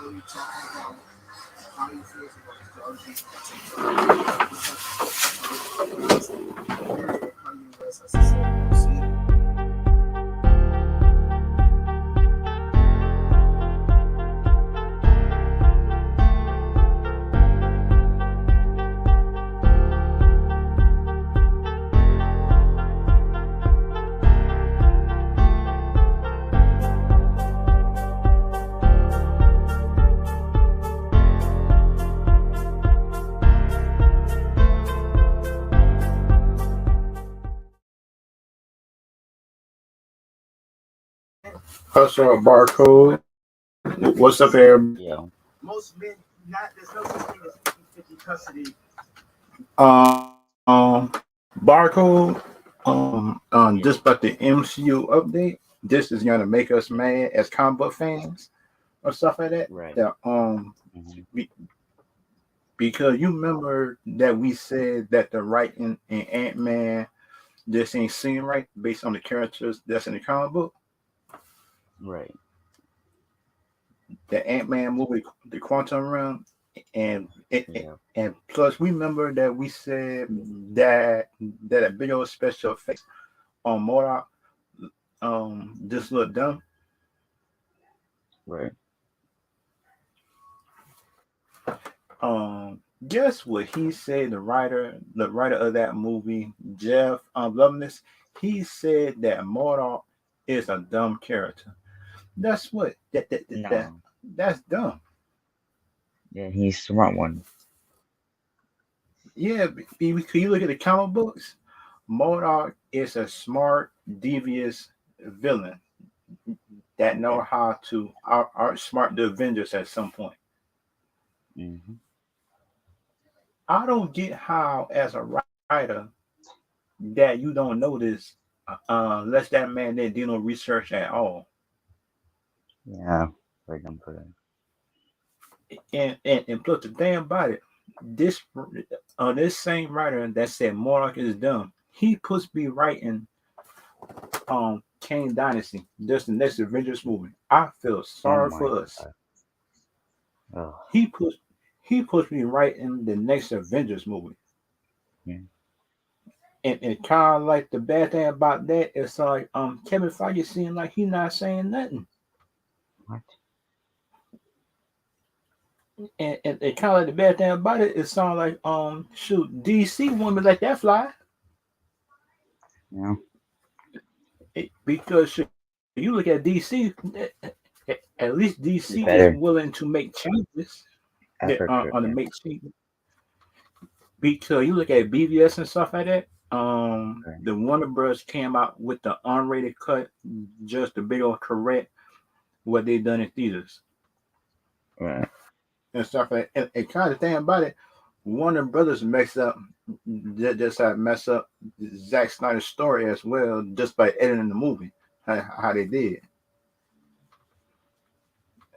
when you talking about how he feels about the how you rest as a celebrity. Hustle barcode. What's up, everybody? Yeah. Most men, not there's no such thing as 50-50 custody. Barcode. Just about the MCU update. This is gonna make us mad as comic book fans or stuff like that. Right. That Hmm. be, because you remember that we said that the writing in Ant Man just ain't seen right based on the characters that's in the comic book. Right. The Ant Man movie, the Quantum Realm, and Yeah. and plus we remember that we said that a big old special effects on Modoc just look dumb. Right. Guess what he said, the writer of that movie, Jeff Loveness, he said that Modoc is a dumb character. That's what No. that's dumb. Yeah, he's smart one. Yeah, because you look at the comic books, Modoc is a smart, devious villain that know Yeah. how to outsmart the Avengers at some point. Hmm. I don't get how, as a writer, that you don't notice unless that man didn't do no research at all. Yeah. Right on for that. And plus the thing about it, this same writer that said Modoc is dumb, he puts me writing Kang Dynasty, just the next Avengers movie. I feel Oh sorry my for us. God. Oh. He puts he puts me right in the next Avengers movie. Yeah. And kind of like the bad thing about that is like Kevin Feige seems like he not saying nothing. What? And kind of like the bad thing about it, it sounds like shoot DC want me let that fly. Yeah. Because you look at DC, at least DC You is better willing to make changes. effort to On the yeah. make changes because you look at BVS and stuff like that. Right. The Warner Bros. Came out with the unrated cut, just to big old correct what they done in theaters Right. and stuff like. And kind of thing about it, Warner Brothers messed up, just had mess up Zack Snyder's story as well, just by editing the movie how they did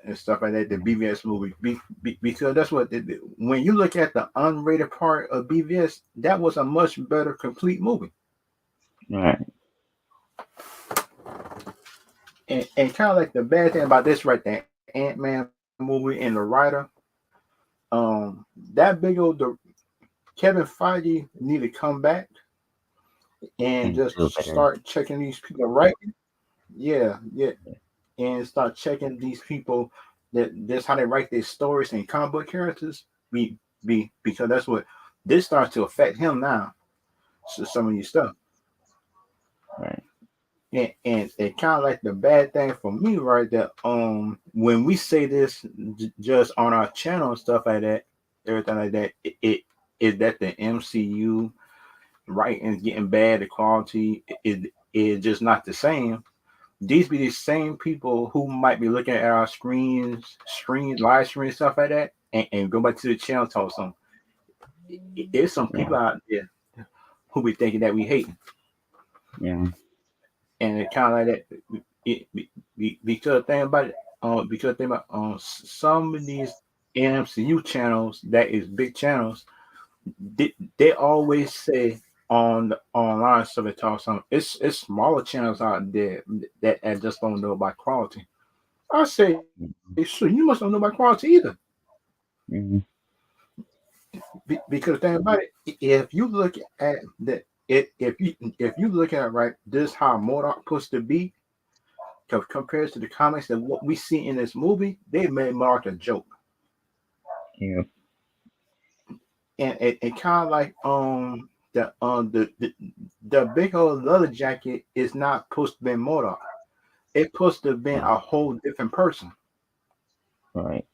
and stuff like that. The Yeah. BVS movie, because that's what when you look at the unrated part of BVS, that was a much better complete movie. Right. And kind of like the bad thing about this right there, Ant Man movie and the writer, that big old Kevin Feige need to come back and And do just better. start checking these people right. Yeah, and start checking these people that that's how they write their stories and comic book characters. Because that's what this starts to affect him now. So some of these stuff. Right. And it kind of like the bad thing for me, right? That when we say this just on our channel and stuff like that, everything like that, it is that the MCU writing is getting bad, the quality is just not the same. These be the same people who might be looking at our live streams, stuff like that, and go back to the channel talk some. There's some Yeah. people out there who be thinking that we hate, Yeah. and it kind of like that. Because thing about it, because thing about some of these MCU channels that is big channels, they always say on the online stuff they talk some. It's smaller channels out there that just don't know about quality. I say, so you must not know about quality either. Mm-hmm. Because think about it, if you look at the if you look at it right, this how Modok supposed to be compared to the comics and what we see in this movie, they made Modok a joke. Yeah. And it kind of like the big old leather jacket is not supposed to be Modok. It's supposed to have been Yeah. a whole different person. Right.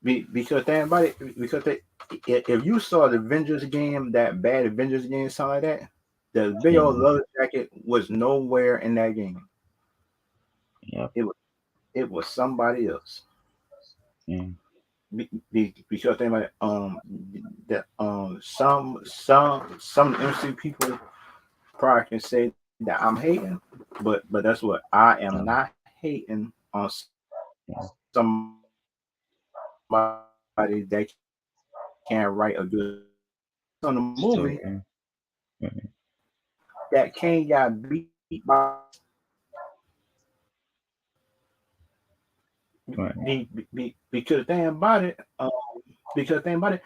Because think about it, because if you saw the Avengers game, that bad Avengers game, something like that, the big Yeah. old leather jacket was nowhere in that game. Yep. It was somebody else. Yeah. Because think about it, that some MC people probably can say that I'm hating, but that's what I am Yeah. not hating on Yeah. somebody that can write a good story. On the So movie yeah. Right. that Kang got beat by Right. because think about it, because think about it,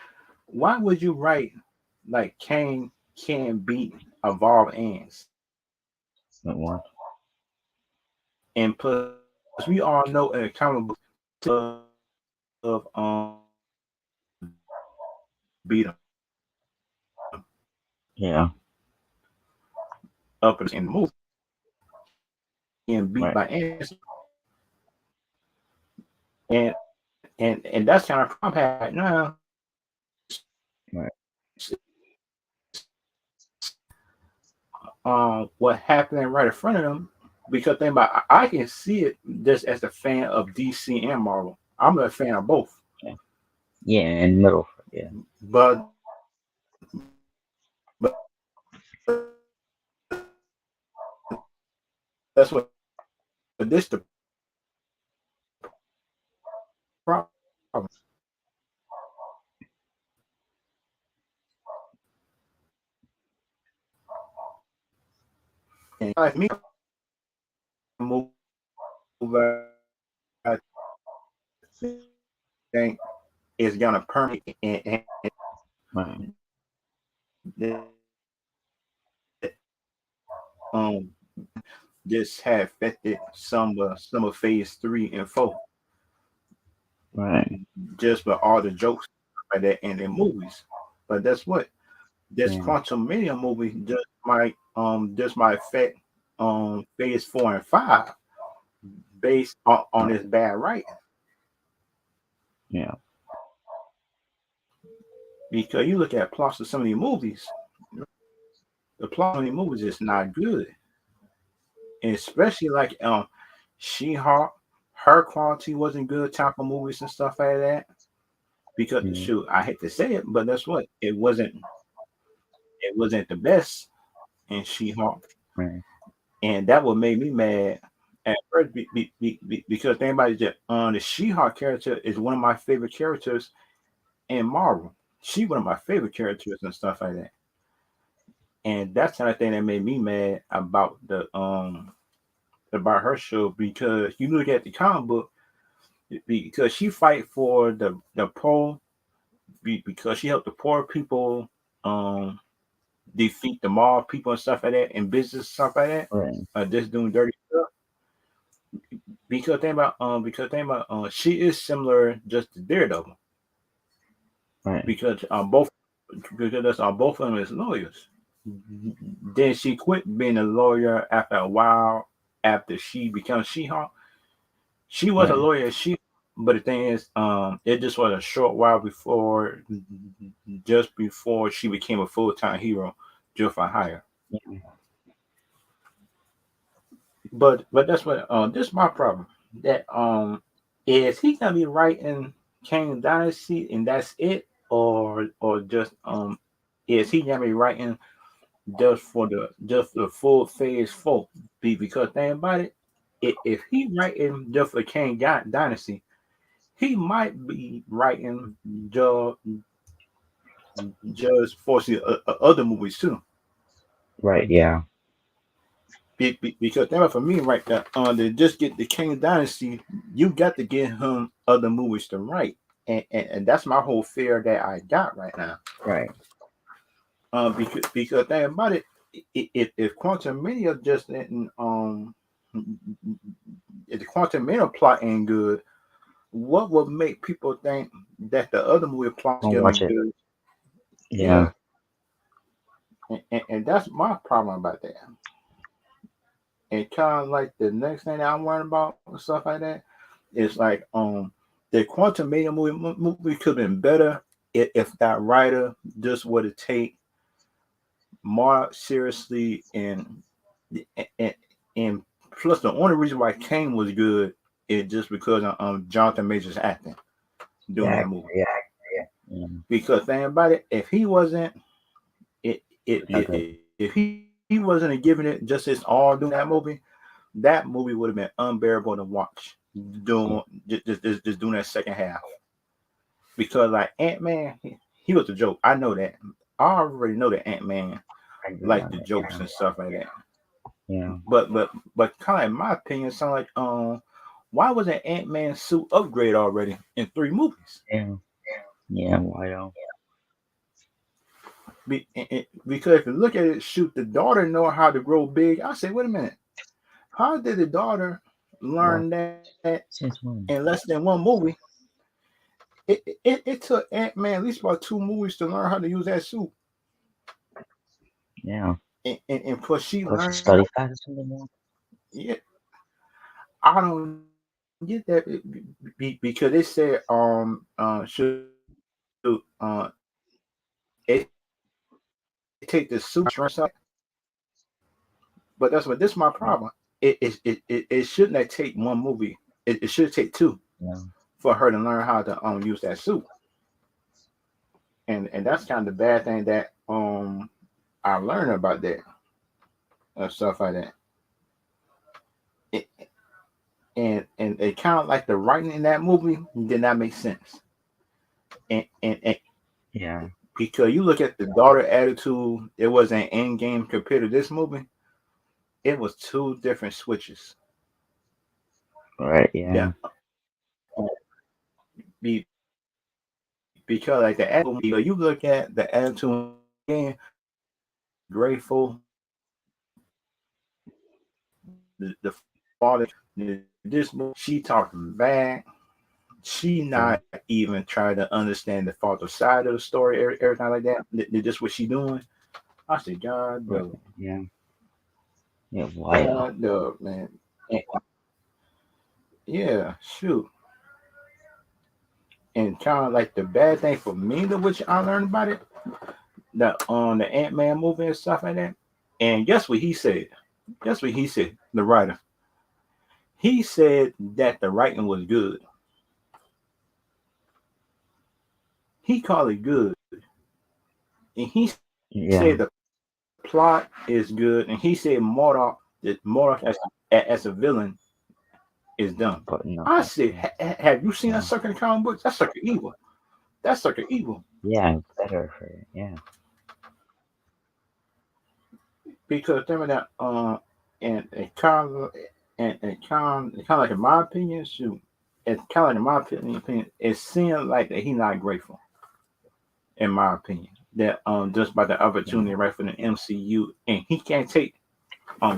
why would you write like Kang can beat evolved ants? That one. And plus, we all know in the comic book of beat him Yeah. up in the movie and beat Right. by ants, and that's kind of problem had now. Right. What happened right in front of them? Because think about, I can see it just as a fan of DC and Marvel. I'm a fan of both, Yeah. Yeah. In the middle. Yeah. but that's what this the problem. And like me, move I think is gonna permeate Right. um this had affected some of phase 3 and 4 Right. just with all the jokes like that in the movies. But that's what this Yeah. quantum media movie just might affect phase 4 and 5 based on Right. this bad writing. Yeah. Because you look at plots of some of these movies, the plot of these movies is not good. And especially like She-Hulk, her quality wasn't good type of movies and stuff like that. Because Yeah. shoot, I hate to say it, but that's what it wasn't the best in She-Hulk, Right. and that what made me mad at first because anybody just the She-Hulk character is one of my favorite characters in Marvel. She one of my favorite characters and stuff like that, and that's the kind of thing that made me mad about her show because you look at the comic book because she fight for the poor because she helped the poor people um defeat the mob people and stuff like that and business stuff like that. Right. Just doing dirty stuff. Because think about she is similar just to Daredevil Right. because both of them is lawyers. Then she quit being a lawyer after a while after she becomes She-Hulk. She was a Right. lawyer, but the thing is, it just was a short while just before she became a full time hero, just for hire. Yeah. But that's what this is my problem. That is he gonna be writing Kang Dynasty and that's it, or just is he gonna be writing just for the full phase 4? Because think about it, if he writing just for Kang Dynasty, he might be writing just just for the other movies too. Right. Yeah. because that for me right there, to just get the King Dynasty, you got to get him other movies to write, and that's my whole fear that I got right now. Right. Because think about it, if Quantum Mania just didn't if the Quantum Mania plot ain't good, what would make people think that the other movie plot's I'll gonna watch be it. good? Yeah. Yeah, and that's my problem about that. And kind of like the next thing that I'm worried about and stuff like that is like the Quantum Mania movie could have been better if that writer just would have take more seriously and and plus the only reason why Kang was good is just because of Jonathan Majors acting doing that Yeah. movie. Yeah. Yeah. Because think about it, if he wasn't Not good. if he wasn't giving it just his all doing that movie would have been unbearable to watch. Yeah. Doing just doing that second half because like Ant-Man, he was a joke. I know that. I already know that Ant-Man I agree like on the it. jokes Yeah. and stuff like that. Yeah. But kind of in my opinion, it sound like why wasn't Ant-Man suit upgrade already in 3 movies? Yeah. Yeah. Why don't? Because if you look at it, shoot, the daughter know how to grow big. I say, wait a minute, how did the daughter What? learn that Since in when? less than 1 movie? It took Ant-Man at least about 2 movies to learn how to use that suit, Yeah. and plus she Because she learned. studied that or something more. Yeah, I don't get that because they said shoot it take the suit strength out, but that's what this my problem. It shouldn't have take 1 movie. It should take 2 Yeah. for her to learn how to use that suit, and that's kind of the bad thing that I learned about that stuff like that. It, and it kind of like the writing in that movie did not make sense. And Yeah. because you look at the daughter attitude, it was an end game compared to this movie. It was 2 different switches. Right. Yeah. Yeah, because like the attitude, you look at the attitude again, grateful. The father, this she talking back. She Yeah. not even trying to understand the father side of the story, everything like that. Just what she doing. I said, God, Right. dog, Yeah. Yeah. Why though? God, dog, man. And, yeah, shoot. And kind of like the bad thing for me, to which I learned about it, that on the Ant-Man movie and stuff like that. And guess what he said? Guess what he said? The writer. He said that the writing was good. He called it good, and he said the Yeah. plot is good, and he said Mordok as a villain is dumb. But I nothing. said, have you seen that Yeah. sucker in the comic books? That sucker evil. That sucker evil. Yeah. Better for it. Yeah. Because remember that and kind of like in my opinion, shoot, it's kind of like in my opinion, it seems like that he's not grateful. In my opinion, that just by the Yeah. opportunity right for the MCU, and he can't take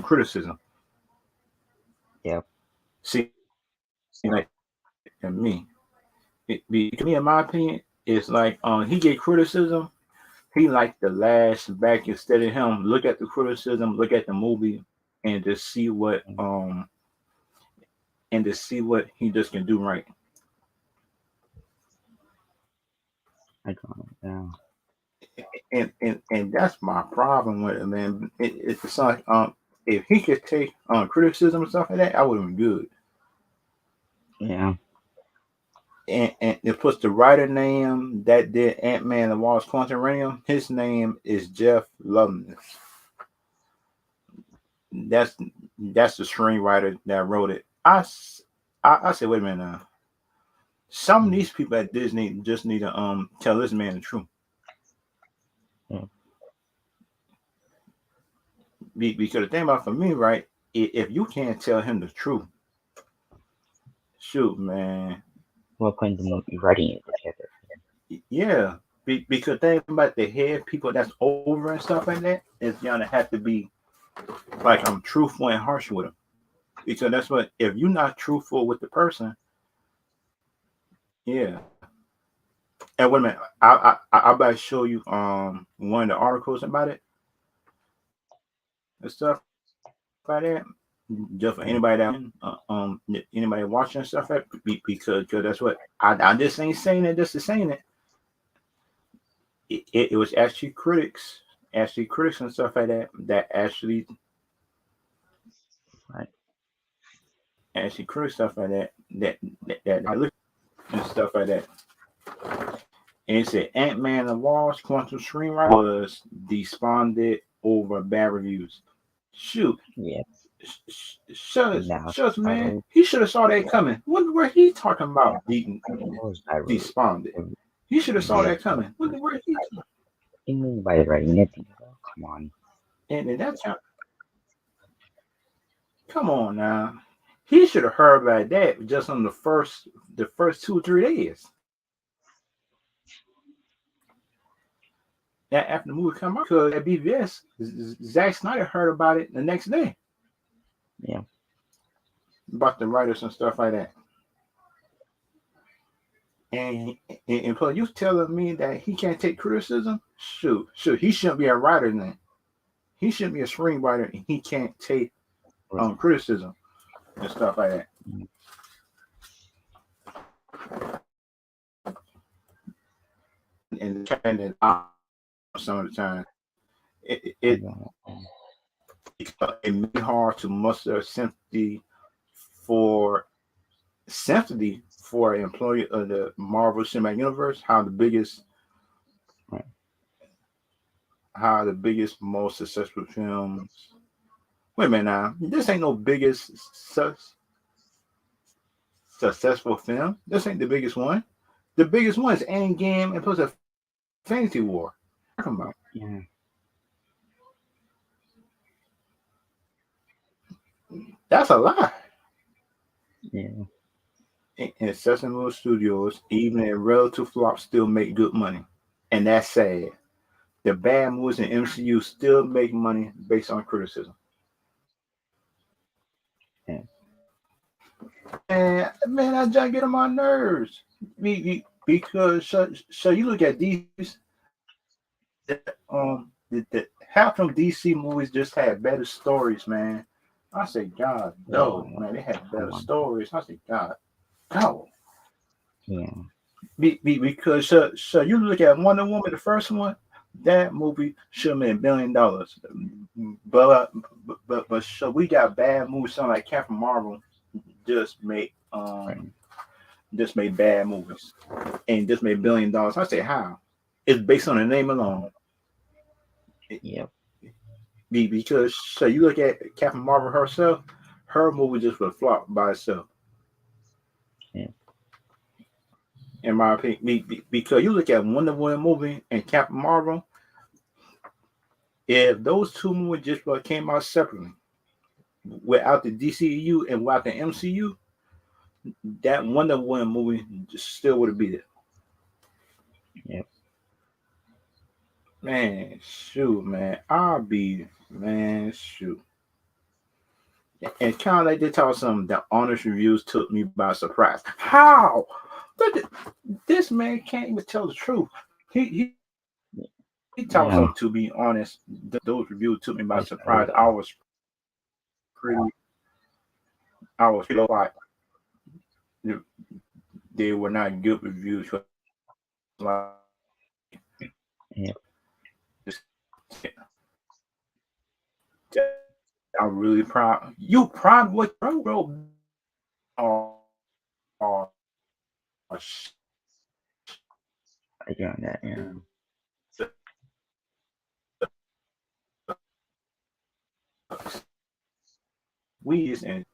criticism. Yep. See, like in me, because me in my opinion, it's like he get criticism. He like the last back instead of him look at the criticism, look at the movie, and just see what he just can do right. I got it. Yeah. And that's my problem with it, man. It's like if he could take criticism and stuff like that, I would have been good. Yeah. And it puts the writer name that did Ant-Man and the Wasp: Quantum. His name is Jeff Loveness. That's that's the screenwriter that wrote it. I said, wait a minute now. Some of Mm. these people at Disney just need to tell this man the truth. Yeah. Because the thing about for me, right? if you can't tell him the truth, shoot, man, What point the movie writing it together? yeah. Because think about the head people that's over and stuff like that is gonna have to be like I'm truthful and harsh with them. Because that's what if you're not truthful with the person, yeah. And wait a minute, I about to show you one of the articles about it and stuff like that. Just for anybody that anybody watching and stuff like because that's what I just ain't saying it just to saying it. It was actually critics and stuff like that that Right. actually critics stuff like that I look and stuff like that. And it said Ant-Man and Wasp Quantum Screenwriter was despondent over bad reviews. Shoot, Yeah. Now shucks, man. title. He should have saw that coming. What were he talking about? It was by Despondent. He should have saw yeah. that coming. What were he? Even by writing it together. Come on. And that's how. Come on now. He should have heard about that just on the first 2 or 3 days. That after the movie come out, because at BVS, Zack Snyder heard about it the next day Yeah. about the writers and stuff like that. And plus, you telling me that he can't take criticism? Shoot, he shouldn't be a writer then. He shouldn't be a screenwriter, and he can't take Right. criticism and stuff like that. Mm. And some of the time, it I it, got it made it hard to muster for an employee of the Marvel Cinematic Universe. right. How the biggest, most successful films. Wait a minute now, this ain't no biggest successful film. This ain't the biggest one. The biggest one is Endgame and plus Infinity War. Talking about Yeah. that's a lie. Yeah. And Sesame Studios, even in relative flops, still make good money, and that's sad. The bad movies in MCU still make money based on criticism. Yeah. Man, that just get on my nerves. Because so you look at these, half from DC movies just had better stories, man. I say, God, Yeah. no, man, they had Come better on. stories. I say, God, no. Yeah. Because so you look at Wonder Woman, the first one, that movie should have made $1 billion. But so we got bad movies, something like Captain Marvel just made Right. just made bad movies and just made $1 billion. I say how? It's based on the name alone. Yep. Because so you look at Captain Marvel herself, her movie just would flop by itself, Yeah. in my opinion. Because you look at Wonder Woman movie and Captain Marvel, if those two movies just came out separately, without the DCEU and without the MCU, that Wonder Woman movie just still would have beat it. Yep. Man, shoot, man, I'll be man, shoot. And kind of like they taught some the honest reviews took me by surprise. How? This man can't even tell the truth. He taught Yeah. some to be honest. Those reviews took me by That's surprise. Pretty I was like they were not good reviews. Like yep. I'm really proud. You proud what bro? Or, or, I got that. Yeah. we is and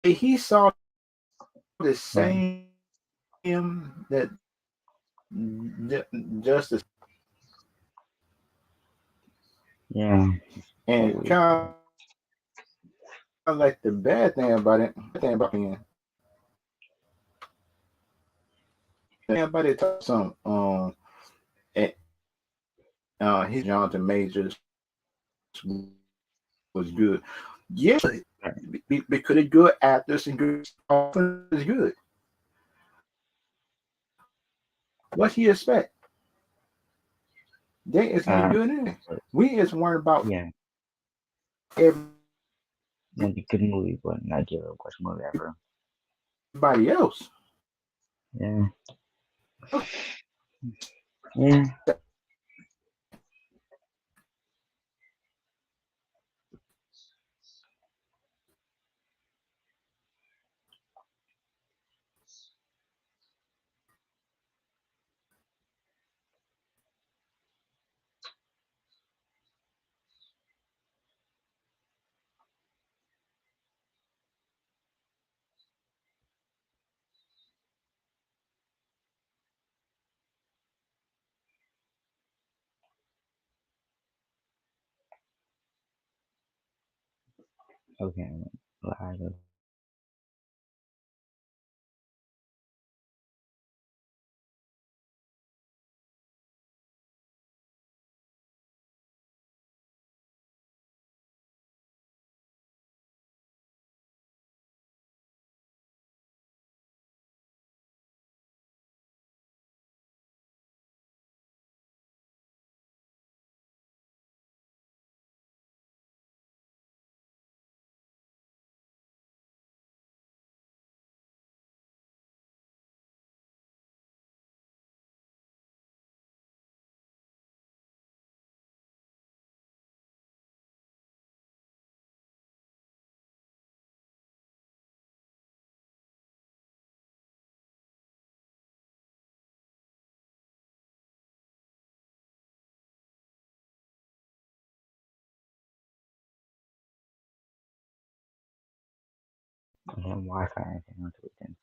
he saw the Right. same that justice Yeah. and Always. kind of like the bad thing about it. Everybody talk some eh, his Jonathan Majors was good. Yeah, Right. because they're good actors and good often is good. What he expect? They is gonna be Um. good in it. But We is worried about yeah, everybody else. like a good movie, but not give a worst movie ever. Yeah. Yeah. Okay. Live. I have Wi-Fi. I can onto it then.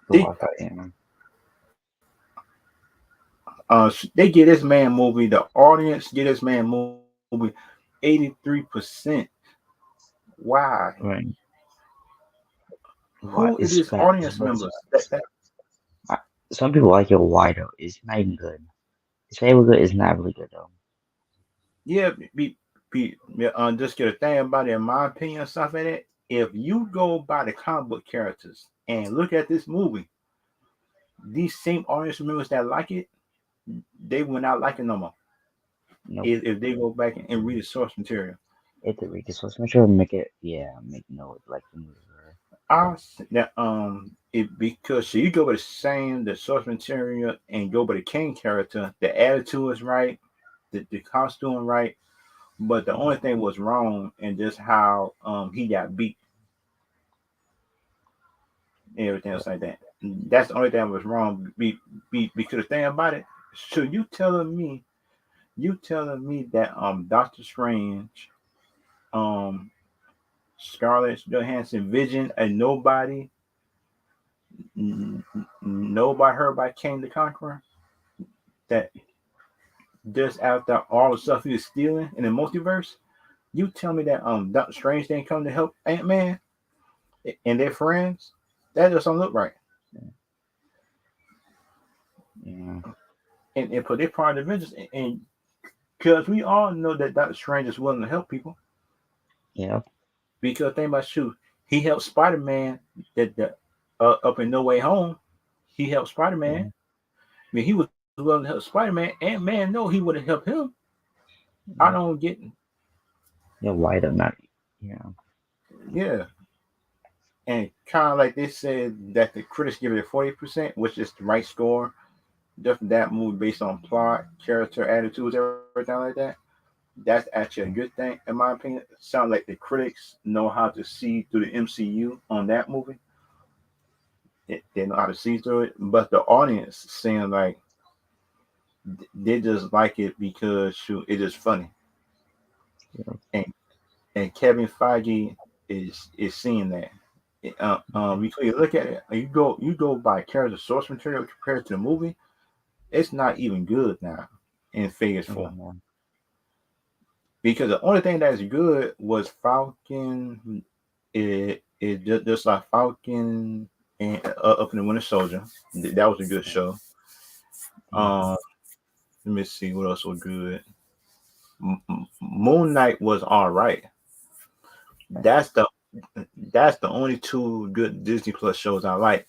The They Wi-Fi. Yeah. they get this man movie. The audience get this man movie 83%. Why? Right. Who What is is these bad? It's audience what's members? That I, some people like it. Why though? It's not even good. It's very good. It's not really good though. yeah, just get a thing about it. In my opinion, stuff like that. If you go by the comic book characters and look at this movie, these same audience members that like it, they will not like it no more. Nope. If they go back and read the source material. It's a weakest. So make sure to make it. Yeah. Make note like the movie. That it because so you go with the source material and go by the King character, the attitude is right, the costume right, but the only thing was wrong and just how he got beat and everything else like that. That's the only thing that was wrong. Because the thing about it, so you telling me that Doctor Strange, um Scarlett Johansson, Vision, and nobody heard by King the Conqueror that just after all the stuff he was stealing in the multiverse, you tell me that Doctor Strange didn't come to help Ant Man and their friends? That just don't look right. Yeah. And put their part of the Avengers and because we all know that Doctor Strange is willing to help people. Yeah. Because think about you, He helped Spider-Man that up in No Way Home. He helped Spider-Man. Yeah. I mean, he was willing to help Spider-Man, and man, no, he would have helped him. I Yeah. don't get, Yeah. White or not. Yeah. yeah. And kind of like they said that the critics give it a 40%, which is the right score. Just that movie based on plot, character, attitudes, everything like that. That's actually a good thing, in my opinion. Sounds like the critics know how to see through the MCU on that movie. They know how to see through it, but the audience saying like they just like it because shoot, it is funny. Yeah. And Kevin Feige is seeing that. Because you look at it, you go by character source material compared to the movie, it's not even good now in Phase Yeah. 4. Because the only thing that's good was Falcon. It just like Falcon and up in the Winter Soldier. That was a good show. Yeah. Um, Let me see what else was good. Moon Knight was all right. Right. That's the that's the only two good Disney Plus shows I like.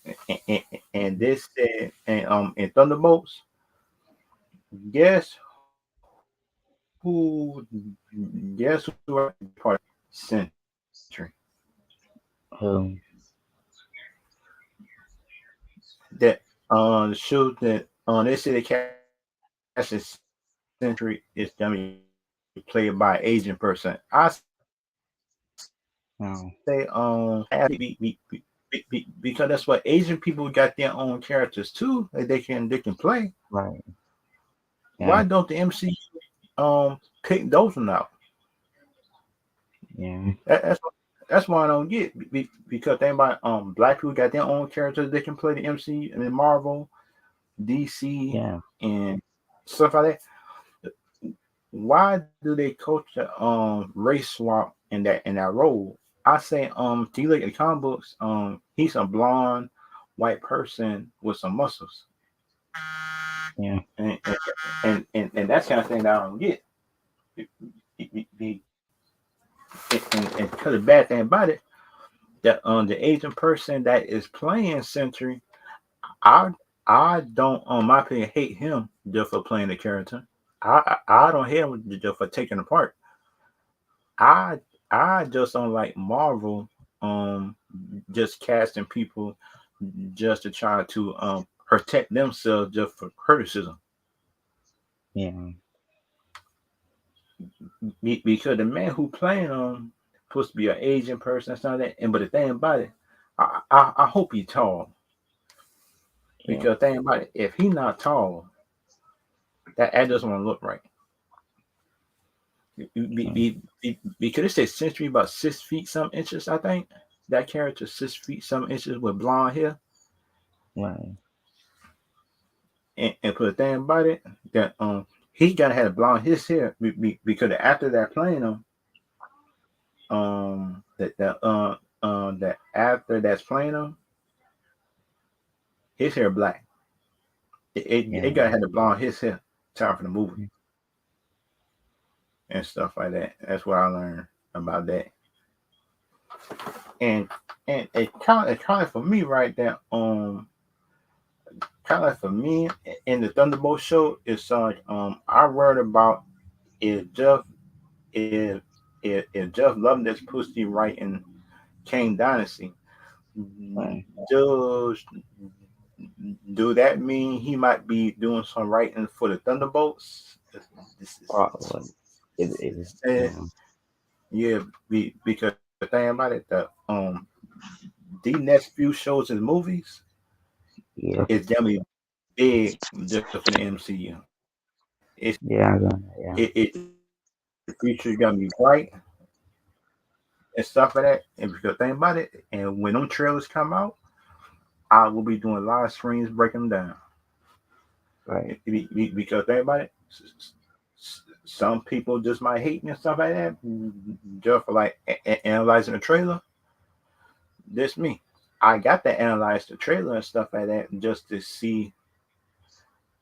And this said, and Thunderbolts. Guess guess who are part of Century? Um. That the show that they say the cast in Century is gonna be played by an Asian person. I say No. because that's what Asian people got their own characters too that they can play. Right. Yeah. Why don't the MCU pick those one out? Yeah. That's why I don't get because they about black people got their own characters they can play the MCU and Marvel, DC, Yeah. and stuff like that. Why do they coach the race swap in that role? I say if you look at the comic books, he's a blonde white person with some muscles. Yeah. And that's kind of thing that I don't get. The and because the bad thing about it, that the Asian person that is playing Century, I I don't, my opinion, hate him just for playing the character. I don't hate him just for taking the part. I I just don't like Marvel just casting people just to try to protect themselves just for criticism. Yeah. Because the man who playing supposed to be an Asian person and stuff like that. And but the thing about it, I hope he's tall. Yeah. Because the thing about it, if he's not tall, that doesn't want to look right. Mm. Because it says Century about 6 feet some inches, I think. That character 6 feet some inches with blonde hair. Right. And put a thing about it that he gotta have blonde his hair because after that playing him, that after that's playing him, his hair black. It Yeah. gotta have the blonde his hair time for the movie and stuff like that. That's what I learned about that. And it kind of for me right there. Kind of like for me in the Thunderbolt show, it's like I worried about if if if Jeff Loveness pussy right in Kang Dynasty, Right. does do that mean he might be doing some writing for the Thunderbolts? This Probably. It is. uh, Yeah. yeah, because the thing about it, the next few shows and movies Yeah. is gonna be big just for the MCU. Yeah. I got it. Yeah. The future is gonna be bright and stuff like that. And because think about it, and when them trailers come out, I will be doing live streams breaking them down. Right. Because think about it, some people just might hate me and stuff like that, just for like analyzing the trailer. This me. I got to analyze the trailer and stuff like that just to see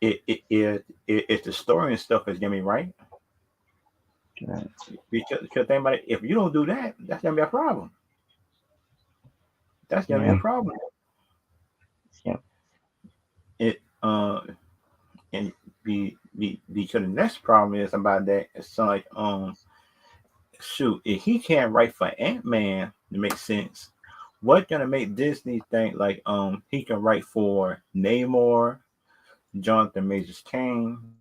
if the story and stuff is gonna be right. Right. Because think about it, if you don't do that, that's gonna be a problem. That's gonna be a Yeah. problem. Yeah. It and because the next problem is about that. It's like shoot, if he can't write for Ant-Man to make sense, what's gonna make Disney think like he can write for Namor, Jonathan Majors Kang,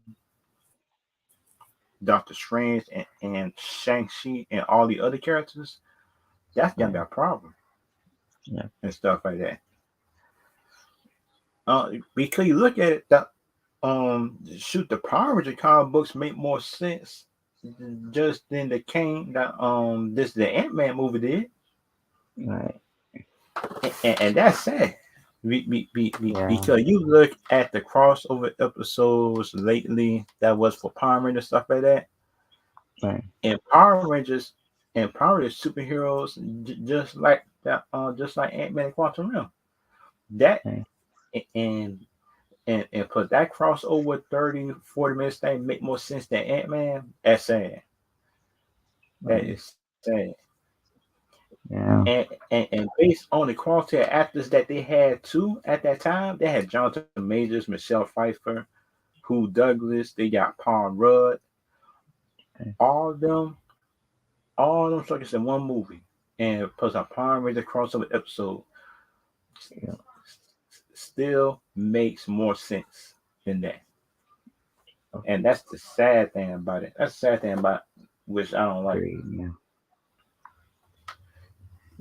Doctor Strange, and Shang-Chi and all the other characters? That's gonna be a Yeah. problem Yeah. and stuff like that. Because you look at it, the shoot, the Power Ranger comic books make more sense just than the Kang that this the Ant-Man movie did, Right. and that's sad. Yeah. Because you look at the crossover episodes lately that was for Power Rangers stuff like that, Right. and Power Rangers and Power Rangers superheroes just like that, just like Ant Man and Quantum Realm. That Right. and and put that crossover 30, 40 minutes thing make more sense than Ant Man. That's sad. That Right. is sad. Yeah. And based on the quality of actors that they had too at that time, they had Jonathan Majors, Michelle Pfeiffer, Who Douglas, they got Paul Rudd, Right. all of them, all of them circus in one movie, and plus a Power Ranger crossover episode Yeah. still makes more sense than that. Okay. And that's the sad thing about it. That's the sad thing about which I don't like. Agreed. Yeah.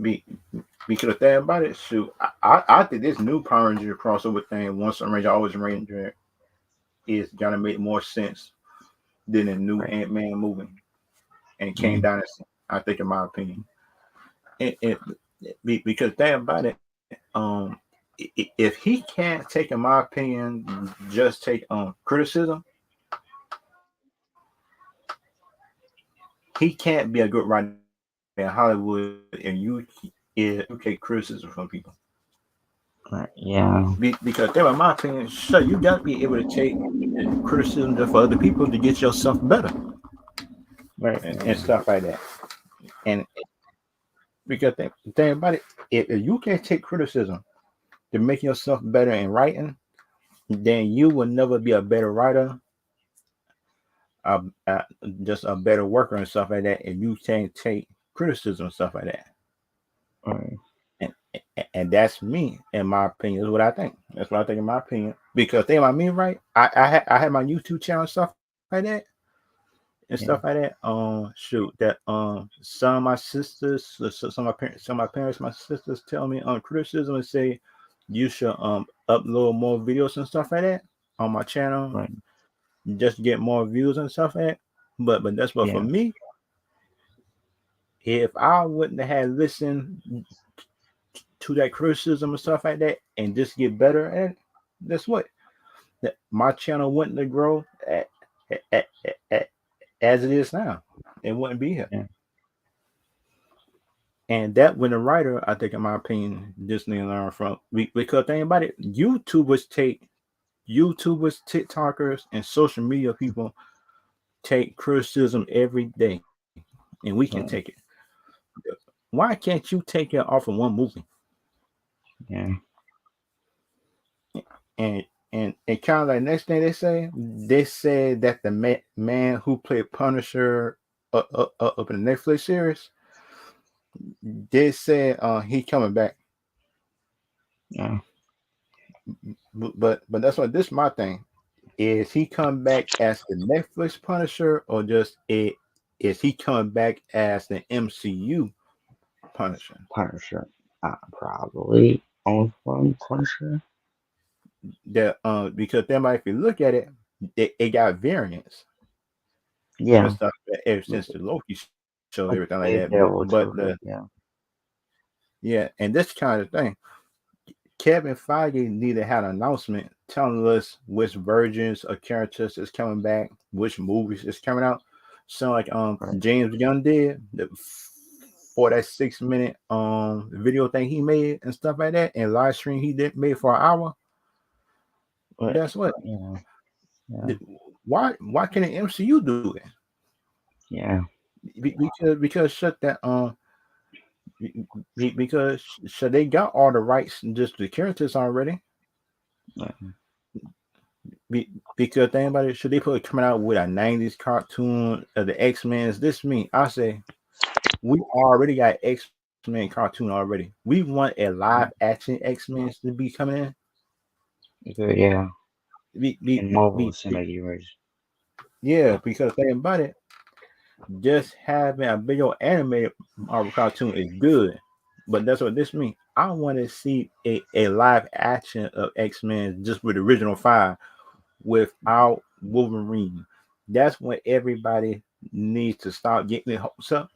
Be, because the thing about it, shoot, I think this new Power Ranger crossover thing, once a Ranger, always a Ranger, is gonna make more sense than the new Right. Ant Man movie and King Yeah. Dynasty. I think, in my opinion, because the thing about it, if he can't take, in my opinion, just take criticism, he can't be a good writer in Hollywood, if you take criticism from people. Right. Yeah. Because in my opinion, sure, you got to be able to take criticism for other people to get yourself better Right. and Right. stuff like that. And because the thing about it, if you can't take criticism to make yourself better in writing, then you will never be a better writer, uh, uh, just a better worker and stuff like that. If you can't take criticism and stuff like that, Right. and and that's me, in my opinion. Is what I think. That's what I think, in my opinion. Because think about me, right? I had my YouTube channel and stuff like that and stuff like Yeah. that. Shoot, that some of my sisters, some of my parents, my sisters tell me criticism and say you should upload more videos and stuff like that on my channel Right. just to get more views and stuff like that. But that's what for Yeah. me, if I wouldn't have had listened to that criticism and stuff like that and just get better at it, that's what that my channel wouldn't have grown at, at, as it is now. It wouldn't be here. Yeah. And that when a writer, I think, in my opinion, just need to learn from. Because think about it, YouTubers, TikTokers, and social media people take criticism every day, and we can take it. Right. Why can't you take it off of one movie? Yeah. And and kind of like next thing they say that the man who played Punisher up in the Netflix series, they said he coming back. Yeah. But that's what this my thing. Is he coming back as the Netflix Punisher, or just is he coming back as the MCU Punisher? Punisher. Probably on from Punisher. That because then if you look at it, it got variants and Yeah. stuff ever since the Loki show, Like everything like that. Daredevil But too. the Yeah. yeah, and this kind of thing, Kevin Feige need to have an announcement telling us which versions of characters is coming back, which movies is coming out. So like Right. James Gunn did for that 6 minute video thing he made and stuff like that, and live stream he did made for an hour. But That's what. yeah. Yeah. Why can the MCU do it? Yeah. Because shut that because so they got all the rights just the characters already. Right. Because think about it, should they put coming out with a '90s cartoon of the X-Men? Is this me? I say we already got X-Men cartoon already. We want a live action X-Men to be coming in. Good, yeah. Be, be, In Marvel be, be- Cinematic Universe. yeah, because think about it, just having a big old animated Marvel cartoon is good. But that's what this means. I want to see a live action of X-Men just with the original five without Wolverine. That's when everybody needs to start getting their hopes up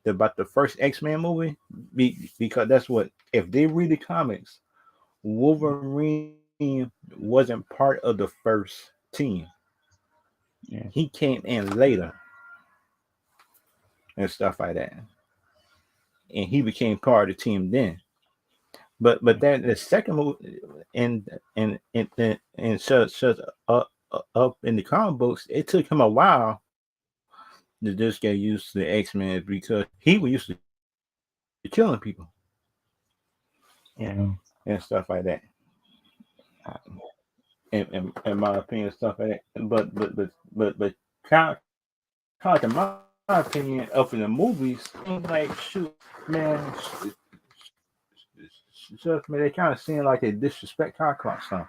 about the first X-Men movie. Because that's what, if they read the comics, Wolverine wasn't part of the first team. Yeah. He came in later and stuff like that. And he became part of the team then. But Yeah. then the second movie and such up in the comic books, it took him a while to just get used to the X-Men because he was used to killing people Yeah. and stuff like that. Uh, In my opinion, stuff like that. But kind of in my opinion, up in the movies, seems like shoot, man, just man, they kind of seem like they disrespect Cyclops some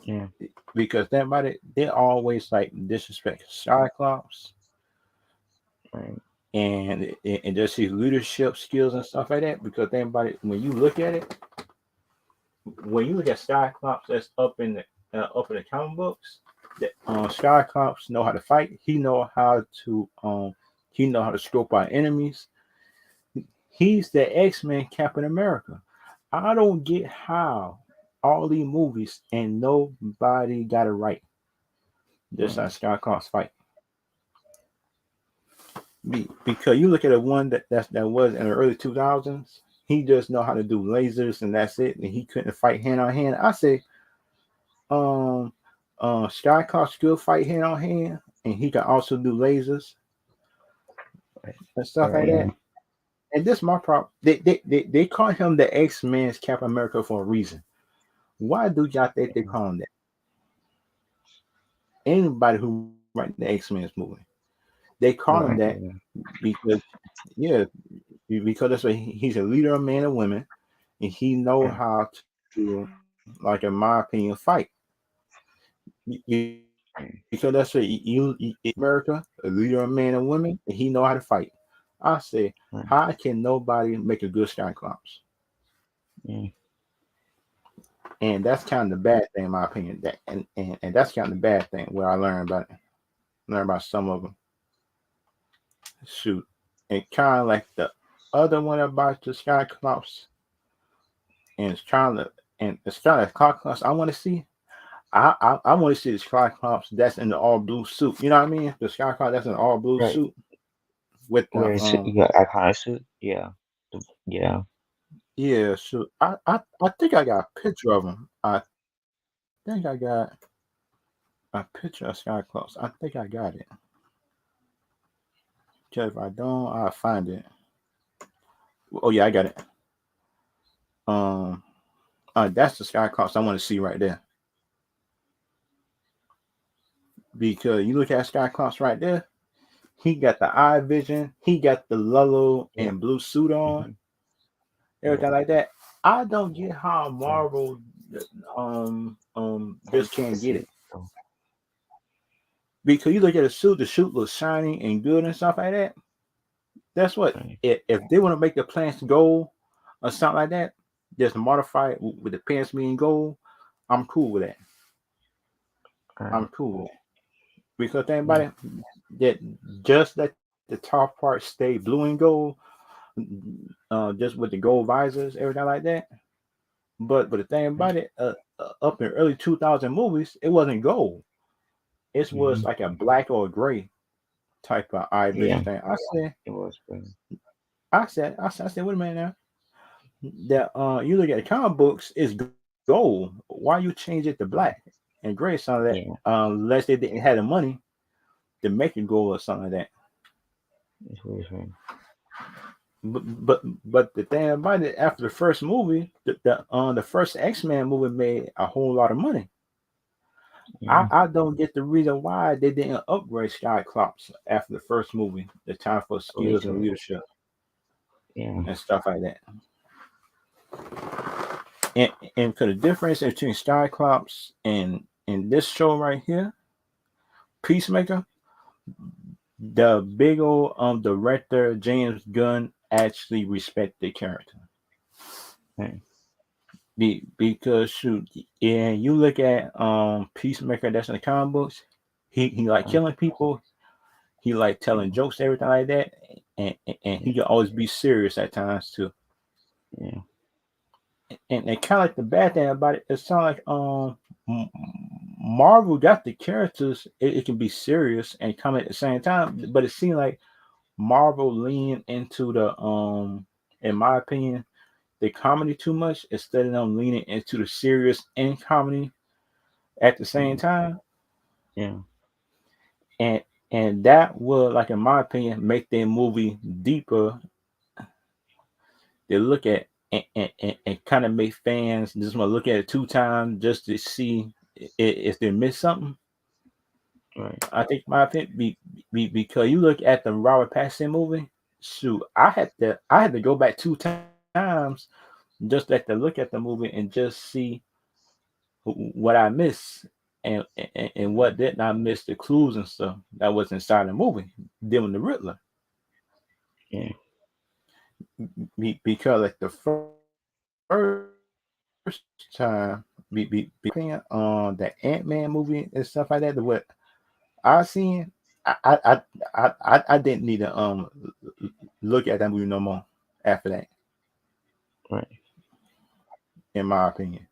yeah. because they always like disrespect Cyclops Right. and just his leadership skills and stuff like that. Because think about it, when you look at Cyclops that's up in the comic books, that Cyclops know how to fight. He know how to scope out enemies. He's the X-Men Captain America. I don't get how all these movies and nobody got it right. Just Right. like Cyclops fight. Because you look at the one that was in the early 2000s, he just know how to do lasers and that's it, and he couldn't fight hand on hand. I say, um, Cyclops could fight hand on hand, and he can also do lasers Right. and stuff like Right. that. Yeah. And this is my problem. They call him the X-Men's Captain America for a reason. Why do y'all think they call him that? Anybody who write the X-Men's movie, they call him that Right. Yeah. because yeah, because that's what he's a leader of men and women, and he know Right. how to, like in my opinion, fight. Because that's what America, a leader of men and women, and he know how to fight. I say, Right. how can nobody make a good Cyclops? Yeah. And that's kind of the bad thing, in my opinion. And that's kind of the bad thing where I learn about some of them. Shoot, and kind of like the other one about the Cyclops, and it's kind of Cyclops I want to see. I want to see the Cyclops that's in the all blue suit. You know what I mean? The Cyclops that's in the all blue Right. suit with the Where it's you got iconic suit. Yeah. Yeah. yeah. So I think I got a picture of him. I think I got a picture of Cyclops. I think I got it. Because if I don't, I'll find it. Oh yeah, I got it. Um, that's the Cyclops I want to see right there. Because you look at Cyclops right there, he got the eye vision, he got the yellow Yeah. and blue suit on, Mm-hmm. Yeah. everything like that. I don't get how Right. Marvel just Take the can't get suit. it. So, Because you look at the suit looks shiny and good and stuff like that. That's what right. if they want to make the plants gold or something like that, just modify it with the pants being gold. I'm cool with that. I'm Right. cool with it. Because think about Yeah. it, that just let the top part stay blue and gold, just with the gold visors, everything like that. But the thing Right. about it, up in early 2000 movies, it wasn't gold. It Mm-hmm. was like a black or a gray type of eye vision Yeah. thing. It was. But, I said, wait a minute now. That you look at the comic books, it's gold. Why you change it to black and gray? Something like that. yeah. Unless they didn't have the money to make it gold or something like that. It's weird. Right. but the thing about it, after the first movie, the first X-Men movie made a whole lot of money. Yeah. I don't get the reason why they didn't upgrade Cyclops after the first movie, the time for Oh, they skills and told. leadership Yeah. and stuff like that. And for the difference between Cyclops and this show right here, Peacemaker, the big old director James Gunn actually respect the character. Right. Because shoot, yeah, you look at Peacemaker that's in the comic books, he like Right. killing people, he like telling Yeah. jokes, everything like that, and Yeah. he can always be serious at times too. Yeah. And kind of like the bad thing about it, it sounds like M- Marvel got the characters, it can be serious and come at the same time, but it seemed like Marvel leaned into the in my opinion, the comedy too much instead of them leaning into the serious and comedy at the same Yeah. time. Yeah. And that would, like in my opinion, make their movie deeper to look at and kind of make fans just want to look at it two times just to see if they miss something. Right. I think my opinion because you look at the Robert Pattinson movie, shoot, I had to go back two times just like to look at the movie and just see what I missed and what didn't I miss the clues and stuff that was inside the movie dealing the Riddler. Yeah. Because like the first time because on the Ant-Man movie and stuff like that, what I seen, I didn't need to look at that movie no more after that, Right. in my opinion.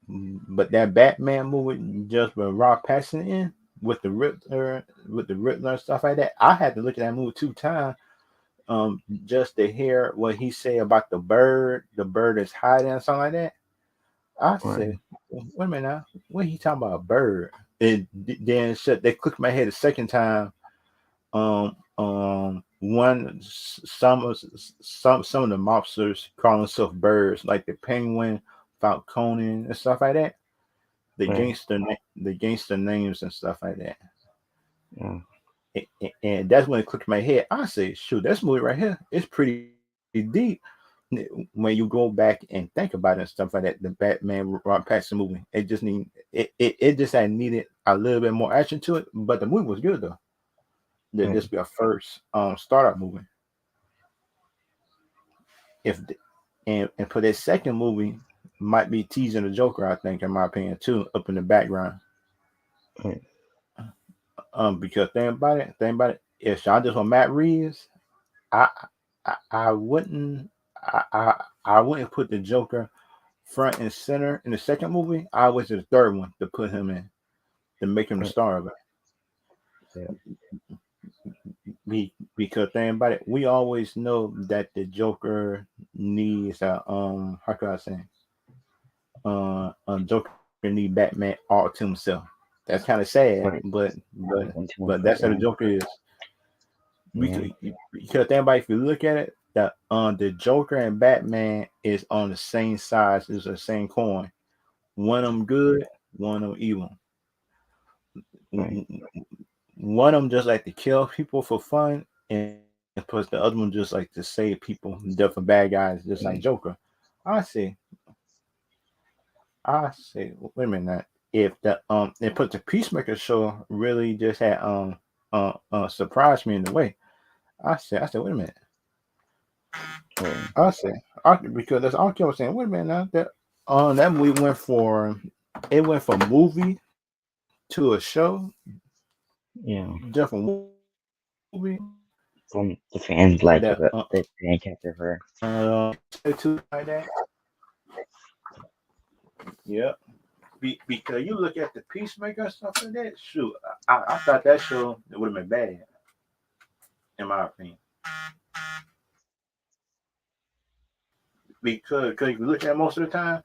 But that Batman movie just with Rob Pattinson in with the Riddler and stuff like that, I had to look at that movie two times just to hear what he say about the bird is hiding and something like that. I Right. said, wait a minute now, what he talking about a bird? And then shit, they clicked my head the second time. One some of the mobsters call themselves birds, like the Penguin, Falcone, and stuff like that. Right. The gangster names and stuff like that. Yeah. And that's when it clicked in my head. I say, shoot, this movie right here is pretty deep. When you go back and think about it and stuff like that, the Batman Rob Pattinson movie, it just had needed a little bit more action to it, but the movie was good though. That Right. this be a first startup movie. If the, and for that second movie, might be teasing the Joker, I think, in my opinion, too, up in the background. Right. Because think about it. If Sean just on Matt Reeves, I I wouldn't I wouldn't put the Joker front and center in the second movie. I was the third one to put him in to make him the Right. star of it. Yeah. Because think about it, we always know that the Joker needs a how can I say Joker need Batman all to himself. That's kind of sad, Right. Right. One too much but that's how the background. Joker is. Yeah. Because think about it, if you look at it, the Joker and Batman is on the same size, is the same coin. One of them good, one of them evil. Right. One of them just like to kill people for fun, and plus the other one just like to save people, different bad guys, just like Right. Joker. I say, wait a minute. Now. If they put the Peacemaker show really just had surprised me in the way. I said, wait a minute. Right. I say, because that's all I was saying. Wait a minute now. That movie went from movie to a show, Yeah. different movie From the fans that like the fan capture her. to like that. Yep. Because you look at the Peacemaker and stuff like that. Shoot, I thought that show it would have been bad, in my opinion. Because if you look at most of the time,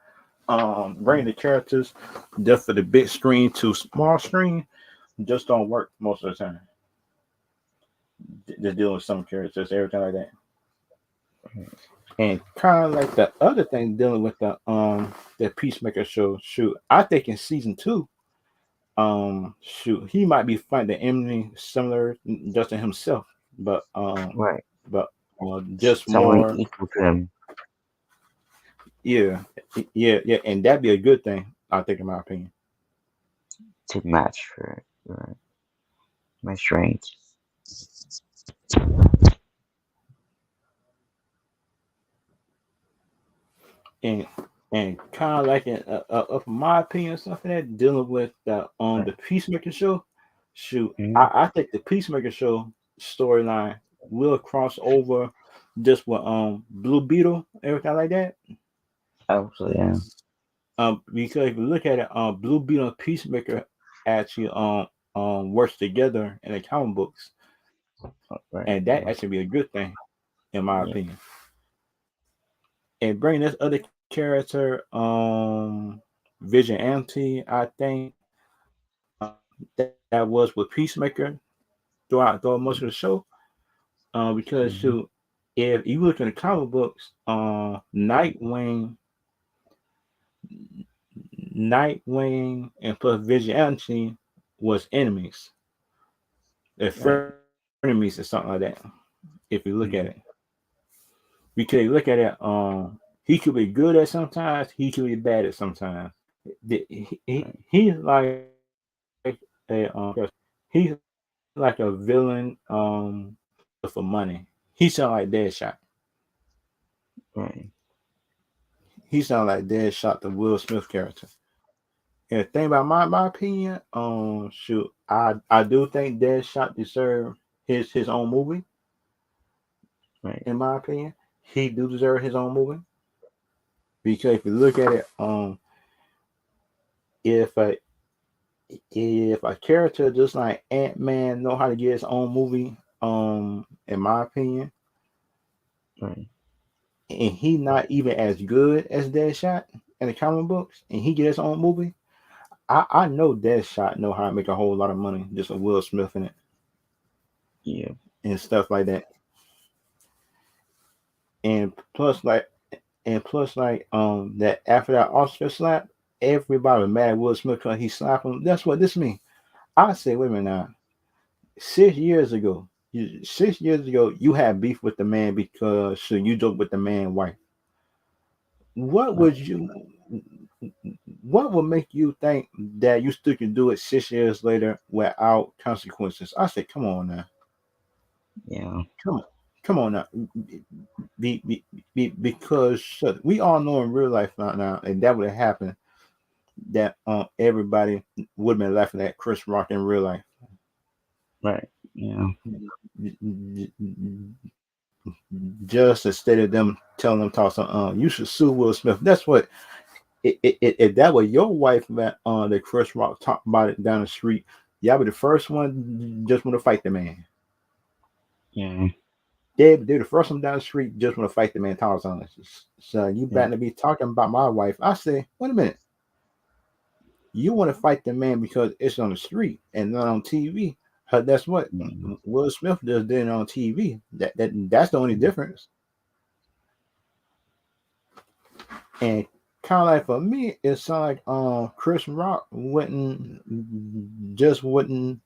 bringing the characters just for the big screen to small screen just don't work most of the time. just dealing with some characters, everything like that. And kind of like the other thing dealing with the Peacemaker show. Shoot, I think in season two, shoot, he might be fighting the enemy similar just to himself, but Right. but just Someone more, equal to him yeah, yeah, and that'd be a good thing. I think, in my opinion. to match for my strength. and and kind of like in of my opinion, something that dealing with Right. the Peacemaker show. Shoot, Mm-hmm. I think the Peacemaker show storyline will cross over just with Blue Beetle, everything like that. Also, yeah. Because if you look at it, Blue Beetle and Peacemaker actually works together in the comic books, and Right. that actually be a good thing in my Yeah. opinion. And bringing this other character, Vigilante, I think that was with Peacemaker throughout most of the show. Because Mm-hmm. shoot, if you look in the comic books, Nightwing and plus Vigilante was enemies. They're Right. frenemies or something like that. If you look at it, Mm-hmm. because you look at it, he could be good at sometimes, he could be bad at sometimes. Right. He's like he's like a villain for money. He sound like Deadshot. Right. He sound like Deadshot, the Will Smith character. And the thing about my opinion, shoot, I do think Deadshot deserve his own movie. Right. In my opinion, he do deserve his own movie because if you look at it, if a if a character just like Ant-Man know how to get his own movie, in my opinion, Right. and he not even as good as Deadshot in the comic books, and he get his own movie, I know Deadshot know how to make a whole lot of money just with Will Smith in it Yeah. and stuff like that. And plus, like that after that Oscar slap, everybody was mad at Will Smith because he slapped him. That's what this means. I say, wait a minute now. 6 years ago, 6 years ago, you had beef with the man because so you joked with the man wife. What Right. would you? What would make you think that you still can do it 6 years later without consequences? I said, come on now, Yeah. come on, come on now, because we all know in real life now, and that would have happened. That everybody would have been laughing at Chris Rock in real life. Right. Yeah. Just instead of them telling them talk some, you should sue Will Smith. That's what if that were your wife that that Chris Rock talked about it down the street, y'all be the first one just want to fight the man. Yeah. They're the first one down the street just want to fight the man. Thomas on this. So you Yeah. better to be talking about my wife. I say, wait a minute. You want to fight the man because it's on the street and not on TV. That's what Yeah. Will Smith just did on TV. That's the only difference. And kind of like for me, it's like Chris Rock wouldn't, in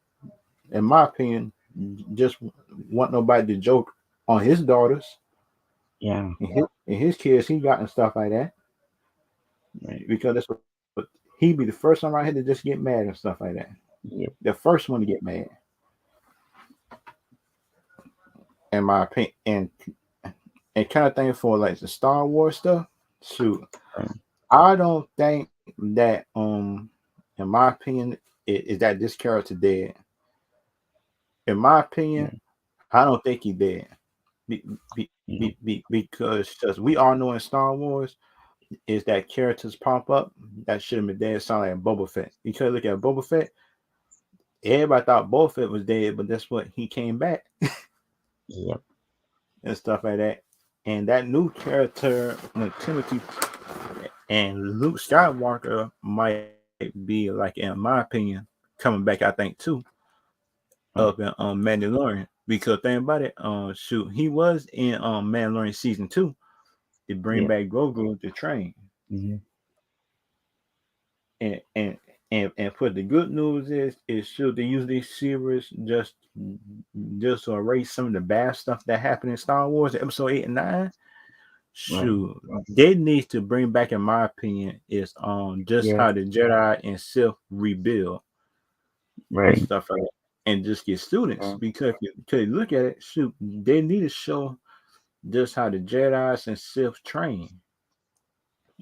my opinion, just want nobody to joke on his daughters Yeah. and his kids he got and stuff like that. Right. Because that's what he'd be the first one right here to just get mad and stuff like that. Yep. The first one to get mad, in my opinion, and kind of thing for like the Star Wars stuff. Shoot, Right. I don't think that in my opinion is that this character dead. In my opinion, Yeah. I don't think he dead. Yeah. Because we all know in Star Wars is that characters pop up that should have been dead. Sound like Boba Fett. Because look at Boba Fett. Everybody thought Boba Fett was dead, but that's what he came back Yep. and stuff like that. And that new character, Timothy and Luke Skywalker, might be like, in my opinion, coming back. I think too Right. up in Mandalorian. because think about it, shoot, he was in Mandalorian season 2 to bring Yeah. back Grogu to train, Mm-hmm. and for the good news is should they use these series just to erase some of the bad stuff that happened in Star Wars episode 8 and 9. Right. Shoot, they need to bring back, in my opinion, is just Yeah. how the Jedi and Sith rebuild and Right. stuff like that, and just get students, Yeah. because if you look at it, shoot, they need to show just how the Jedi's and Sith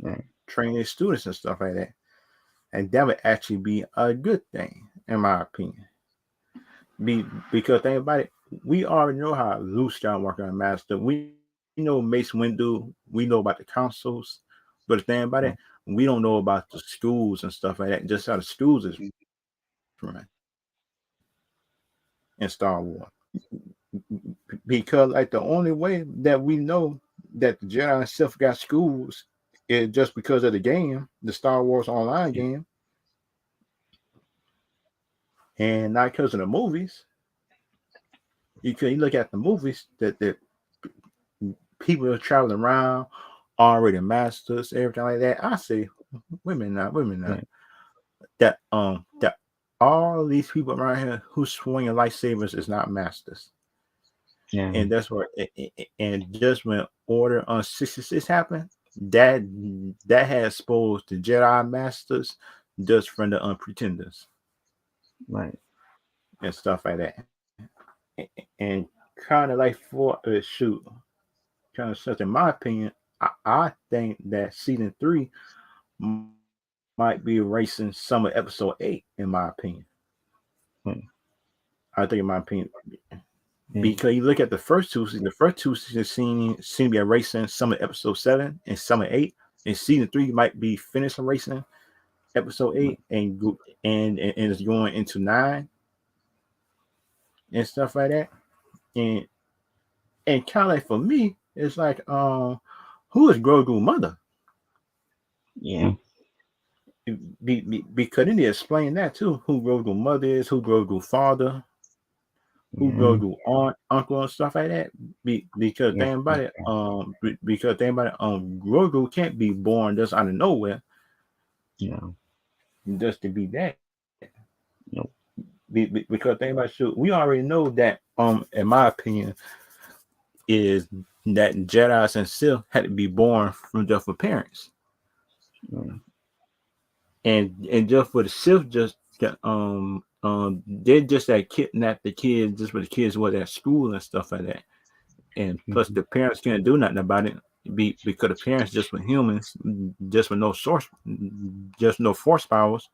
Right. train their students and stuff like that, and that would actually be a good thing, in my opinion. Because think about it, we already know how Luke Skywalker and Master. We know Mace Windu. We know about the councils, but the thing about it, Right. we don't know about the schools and stuff like that. Just how the schools is run in Star Wars. Because like the only way that we know that the Jedi and Sith got schools is just because of the game, the Star Wars online Yeah. game, and not because of the movies. You look at the movies that people are traveling around, already masters, everything like that. I say, women not. Right. That all these people around here who swinging lightsabers is not masters, Yeah. and that's what. And just when Order on 66 happened, that had exposed the Jedi masters just from the unpretenders Right. and stuff like that, and kind of like for shoot, kind of such in my opinion, I think that season 3 might be erasing some of episode 8, in my opinion. Right. I think, in my opinion, Yeah. because you look at the first two seasons seem to be erasing some of episode 7 and some of 8, and season 3 might be finished erasing episode Right. 8 and and it's going into 9 and stuff like that. And kind of like for me, it's like who is Grogu's mother? Yeah. Because they need to explain that too. Who Grogu's mother is, who Grogu's father, who Yeah. Grogu's aunt, uncle, and stuff like that. Because Yeah. think about it, Grogu can't be born just out of nowhere, Yeah. just to be that. Nope. Because think about, shoot, we already know that in my opinion is that Jedi's and Sith had to be born from different parents, Right. and just for the Sith just they just that kidnap the kids just for the kids was at school and stuff like that, and plus Mm-hmm. the parents can't do nothing about it, because the parents just were humans, just with no source, just no force powers,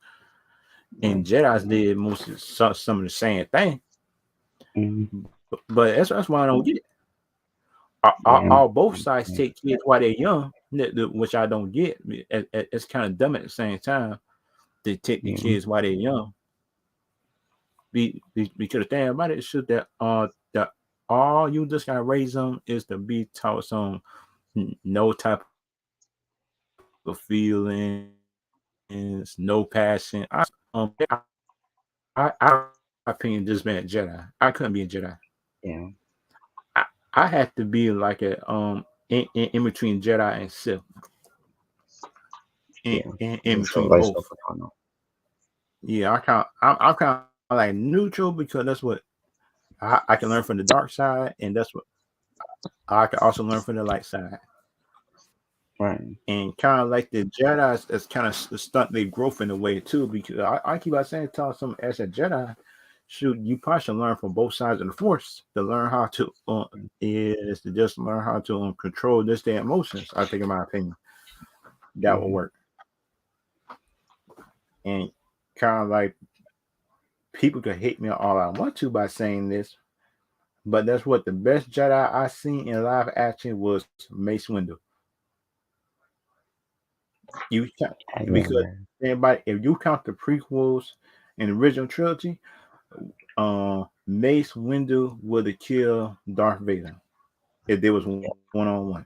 Right. and Jedi's did most of some of the same thing, Mm-hmm. but that's why I don't get it. Yeah. All both sides take kids while they're young, which I don't get. It's kind of dumb at the same time. They take the Yeah. kids while they're young. Because the thing about it is should that all you just gotta raise them is to be taught some no type of feelings, no passion. I opinion just being a Jedi. I couldn't be a Jedi. Yeah. I had to be like a in between Jedi and Sith, Yeah. in So between like both. stuff I know. Yeah, I'm kind of like neutral, because that's what I can learn from the dark side, and that's what I can also learn from the light side. Right. And kind of like the Jedi's is kind of stunt their growth in a way too, because I keep on saying, tell some as a Jedi, shoot, you probably should learn from both sides of the Force to learn how to is to just learn how to control this their emotions. I think, in my opinion, that will Mm-hmm. work. And kind of like people could hate me all I want to by saying this, but that's what the best Jedi I seen in live action was Mace Windu. You count, because Yeah. everybody, if you count the prequels and the original trilogy, Mace Windu would have killed Darth Vader if there was one on one.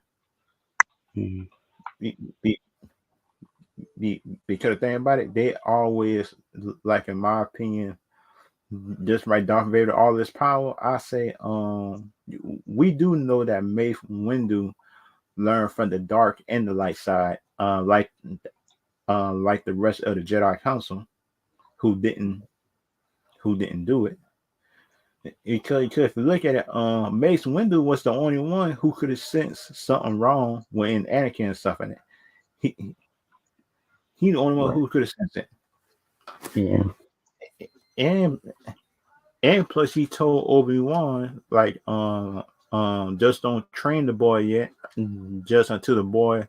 Mm-hmm. Because the thing about it, they always, like in my opinion, just right, Darth Vader, all this power. I say, we do know that Mace Windu learned from the dark and the light side, like the rest of the Jedi Council, who didn't do it. Because if you look at it, Mace Windu was the only one who could have sensed something wrong when Anakin and stuff in it. He he the only one Right. who could have sensed it. Yeah. And plus he told Obi-Wan like just don't train the boy yet, just until the boy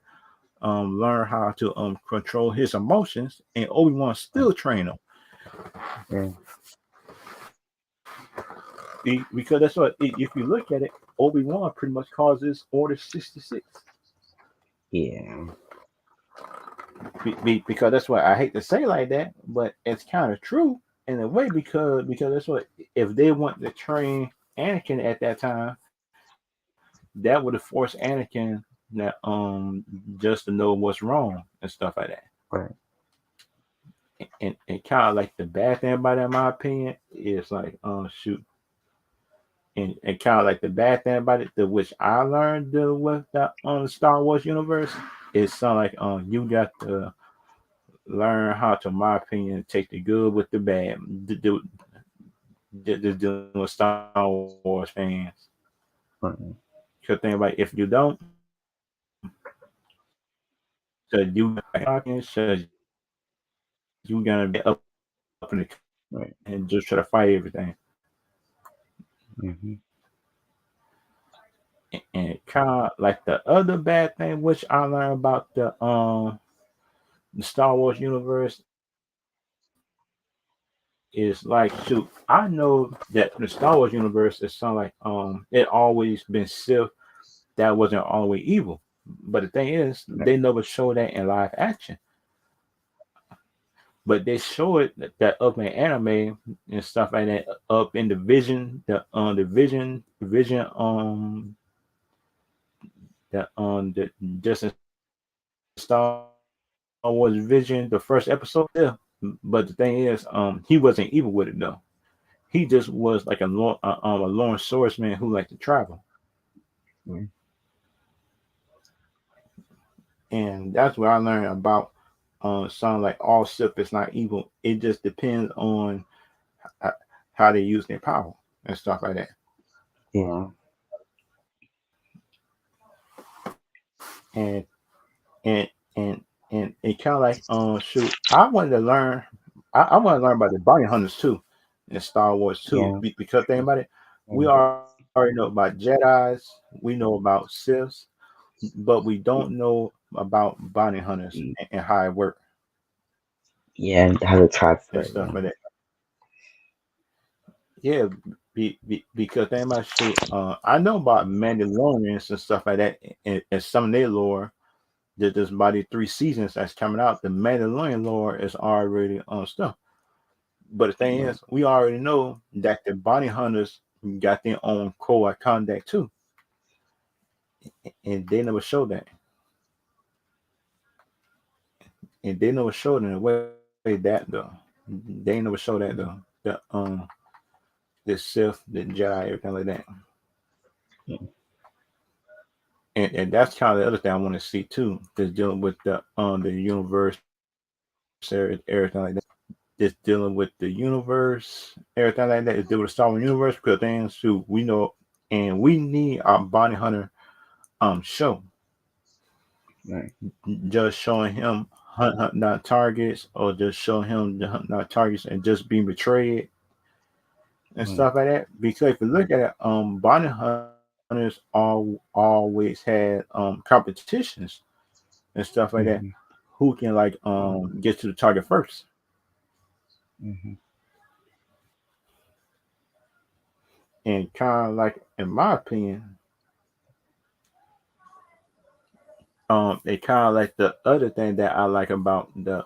learn how to control his emotions, and Obi-Wan Right. still train him. Yeah. Because that's what, if you look at it, Obi-Wan pretty much causes Order 66. Yeah. Because that's what, I hate to say like that, but it's kind of true in a way, because that's what, if they want to train Anakin at that time, that would have forced Anakin that just to know what's wrong and stuff like that. Right. And kind of like the bad thing about it, in my opinion, is like shoot, and kind of like the bad thing about it, the which I learned with the Star Wars universe, is something like you got to learn how to, in my opinion, take the good with the bad. Just dealing with Star Wars fans. Right. Because think about it, if you don't, so you talking, so you gonna be up in the Right. and just try to fight everything. Mm-hmm. And kind of like the other bad thing, which I learned about the Star Wars universe, is like, shoot, I know that the Star Wars universe is something like it always been Sith that wasn't all the way evil. But the thing is, Right. they never show that in live action. But they show it that up in anime and stuff like that, up in the Vision, the Vision, the just in Star Wars Vision, the first episode. Yeah. But the thing is, he wasn't evil with it though. He just was like a lone swordsman who liked to travel. Right. And that's what I learned about something like all Sith is not evil. It just depends on h- how they use their power and stuff like that. Yeah. And and and and it kind of like shoot. I want to learn about the bounty hunters too in Star Wars too. Yeah. Because think about it, we Yeah. already know about Jedi's, we know about Siths, but we don't know about bounty hunters Mm. and how it work Yeah. And how to try and for it. stuff Yeah. like that. Yeah, because they might shoot. I know about Mandalorians and stuff like that, and some of their lore. That there's about the 3 seasons that's coming out. The Mandalorian lore is already on stuff. But the thing Right. is, we already know that the bounty hunters got their own code of conduct too, and they never show that, and they never showed in a way that though. They never show that though. The Sith, the Jedi, everything like that. Yeah. And that's kind of the other thing I want to see too, is dealing with the universe, everything like that. Just dealing with the universe, everything like that. Is dealing with the Star Wars universe, because things too we know, and we need our bounty hunter show, Right. just showing him hunting down targets, or just showing him hunting down targets and just being betrayed and Right. stuff like that. Because if you look at it, bounty hunters always had competitions and stuff like that. Mm-hmm. Who can like get to the target first? Mm-hmm. And kind of like, in my opinion, it kind of like the other thing that I like about the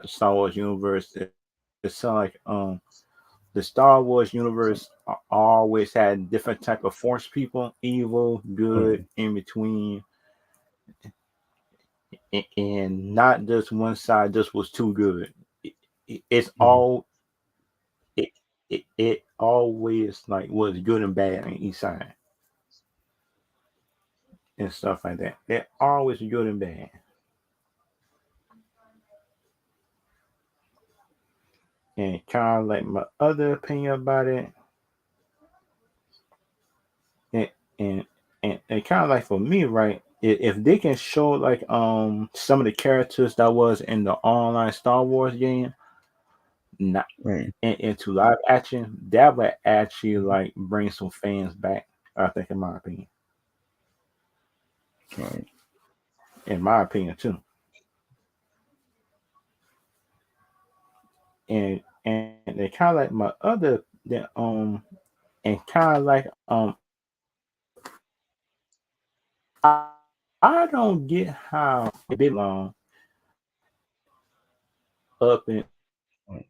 Star Wars universe. It's like the Star Wars universe always had different type of force people, evil, good, Right. in between, and not just one side just was too good. It's Mm-hmm. all. it always like was good and bad on each side and stuff like that. They're always good and bad. And kind of like my other opinion about it, and and and kind of like for me, right? If they can show like some of the characters that was in the online Star Wars game, not Right. into live action, that would actually Mhm. like bring some fans back. I think, in my opinion, Right. too. And they kind of like my other the and kind of like I don't get how it been long up in Right.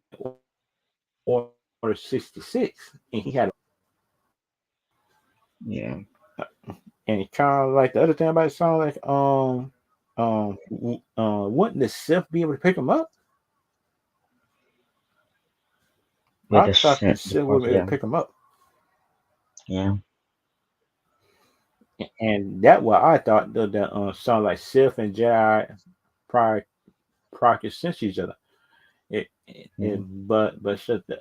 Order 66 and he had Yeah. and kind of like the other thing about it sound like wouldn't the Sith be able to pick him up? With I thought the the Sith would force, be able to yeah. pick him up, Yeah. and that what I thought the sound like Sith and Jedi prior could sense each other. Yeah. But shut the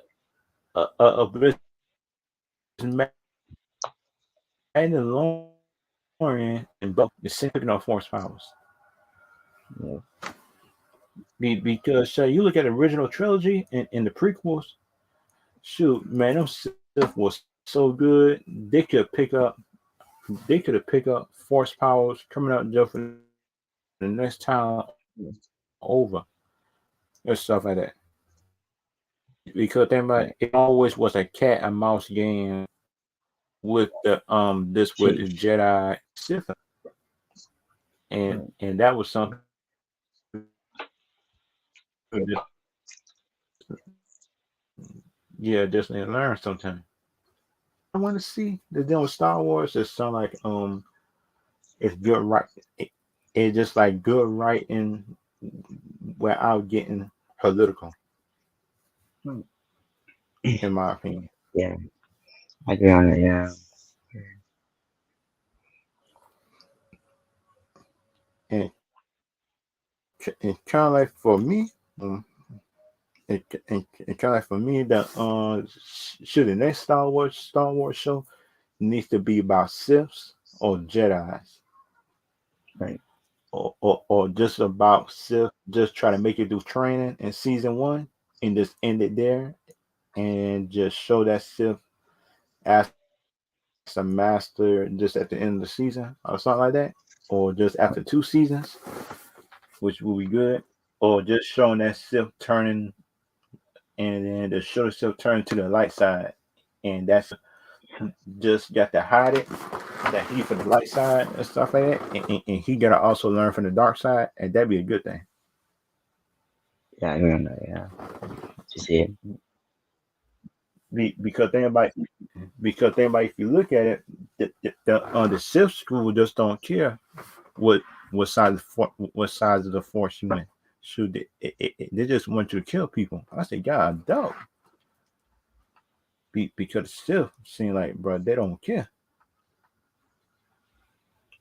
Bliss Mandalorian and both the same picking up force powers. Yeah. Because you look at the original trilogy and the prequels, shoot, man, them Sith was so good. They could have picked up force powers coming out just for the next town over Yeah. and stuff like that. Because think about it, Right. it always was a cat and mouse game with the this with the Chase. Jedi Sith, Right. and that was something just yeah, just need to learn sometimes. I want to see the deal with Star Wars. It sound like it's good right. It, it's just like good writing without getting political, Right. in my opinion. Yeah. I agree on that. Yeah. And and kind of like for me, and kind of like for me that should the next Star Wars show needs to be about Siths or Jedi's, Right. or just about Sith, just try to make it do training in season one and just end it there and just show that Sith as a master just at the end of the season or something like that, or just after two seasons, which will be good, or just showing that Sith turning and then the show Sith turn to the light side, and that's just got to hide it that he for the light side and stuff like that, and he gotta also learn from the dark side, and that'd be a good thing. Yeah. I agree on that. Yeah. To see it. Because think about if you look at it, the Sith school just don't care what what size of the force you in. Shoot, they just want you to kill people. I say, God, dog. Because the Sith seem like, bro, they don't care.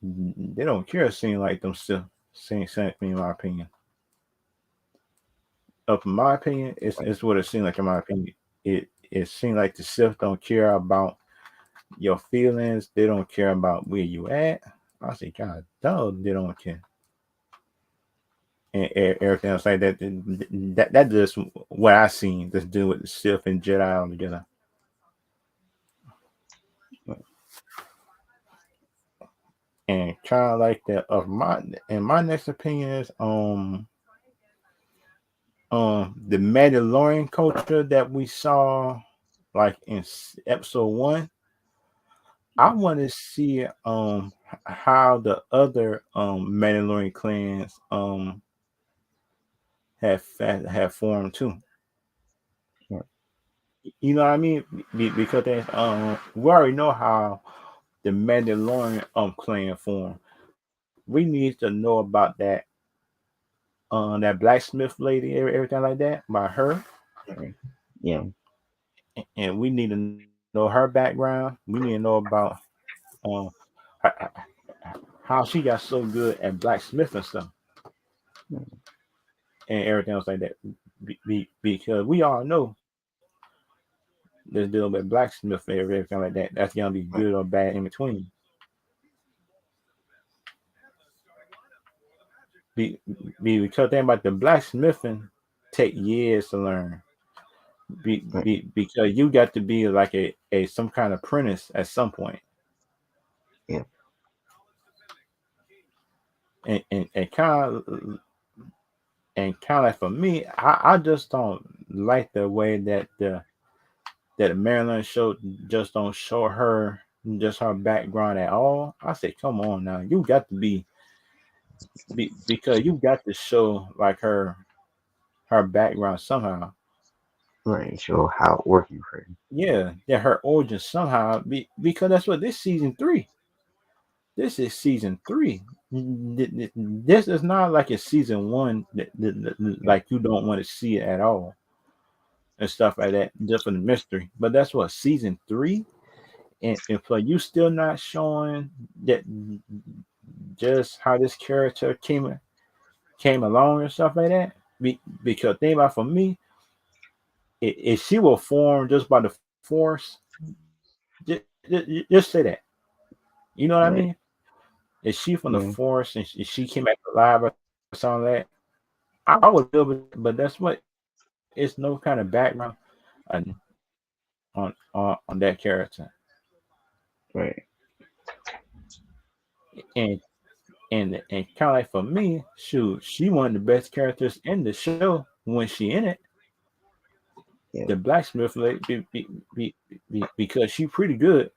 They don't care. Seem like them Sith. Seem in my opinion. Up in my opinion, Right. it's what it seemed like in my opinion. It seemed like the Sith don't care about your feelings. They don't care about where you at. I say, God, dog, they don't care. And everything else like that. That just what I seen. Just deal with the Sith and Jedi all together. Right. And kind of like that of my and my next opinion is the Mandalorian culture that we saw like in episode one. I want to see how the other Mandalorian clans have formed too. Right. You know what I mean? Because we already know how the Mandalorian clan formed. We need to know about that blacksmith lady, everything like that by her, Right. Yeah. and we need to know her background. We need to know about um her- how she got so good at blacksmith and stuff and everything else like that. Because we all know there's dealing with blacksmith and everything like that. That's gonna be good Right. or bad in between. Be, because think about the blacksmithing take years to learn. Right. Because you got to be like a some kind of apprentice at some point. Yeah. And kind of like for me, I just don't like the way that the Maryland show just don't show her just her background at all. I say, come on now, you got to because you got to show like her background somehow. Right. Show how it working for him. Yeah, her origin somehow. Because that's what this season three. This is season three. This is not like a season one Yeah. like you don't want to see it at all and stuff like that just for the mystery. But that's what season three, and for you still not showing that just how this character came along and stuff like that. Because think about for me, if she will form just by the force, just say that. You know what I mean? Right. If she from the Yeah. force and she came back alive or something like that, I would feel, but that's what it's no kind of background on on that character, Right. and and kind of like for me, shoot, she one of the best characters in the show when she in it. Yeah. The blacksmith lady, because she pretty good,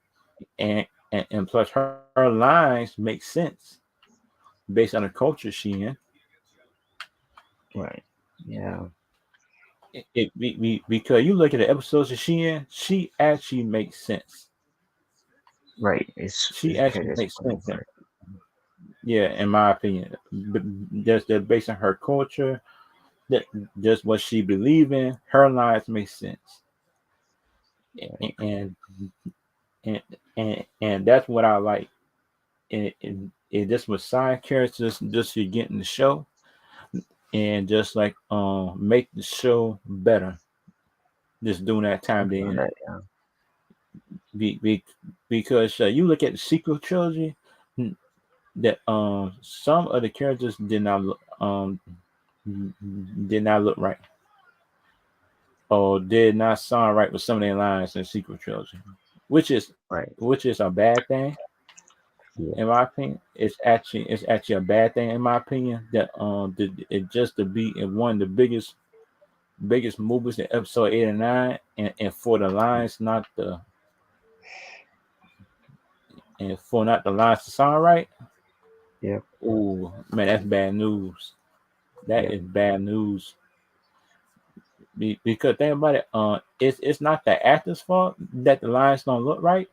and, and plus her lines make sense based on the culture she in. Right. Yeah. Because you look at the episodes that she in, she actually makes sense. Right. She It's actually characters makes playing sense. for it. Yeah, in my opinion, but just that based on her culture, that just what she believe in, her lives make sense, Right. and and and that's what I like. And this was side characters just to get in the show, and just like make the show better. Just during that time they in it. Right. Yeah. Be, because you look at the sequel trilogy, that some of the characters did not look right or did not sound right with some of their lines in the sequel trilogy, which is Right. which is a bad thing Yeah. in my opinion. It's actually a bad thing in my opinion that it just to be in one of the biggest movies in episode 8 and 9, and for the lines not the and for not the lines to sound right. Yeah. Oh man, that's bad news. That Yeah. is bad news. Because think about it, it's not the actor's fault that the lines don't look right,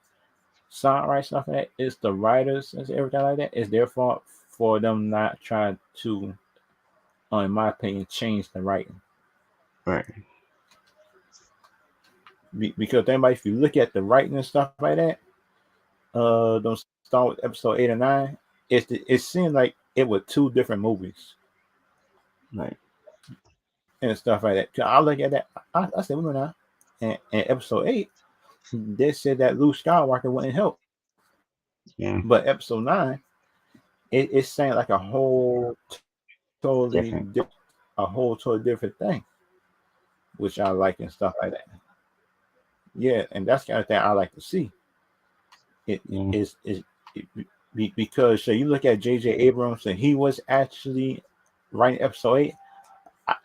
sound right, stuff like that. It's the writers and everything like that. It's their fault for them not trying to, in my opinion, change the writing. Right. Because think about it, if you look at the writing and stuff like that, don't start with episode 8 or 9. It seemed like it was two different movies Right. and stuff like that. 'Cause I look at that, I said, "Well, now," and episode 8, they said that Luke Skywalker wouldn't help, Yeah. but episode 9, it's saying like a whole totally Different. different thing, which I like and stuff like that. Yeah, and that's the kind of thing I like to see. It Yeah. is because so you look at J.J. Abrams and he was actually writing episode 8.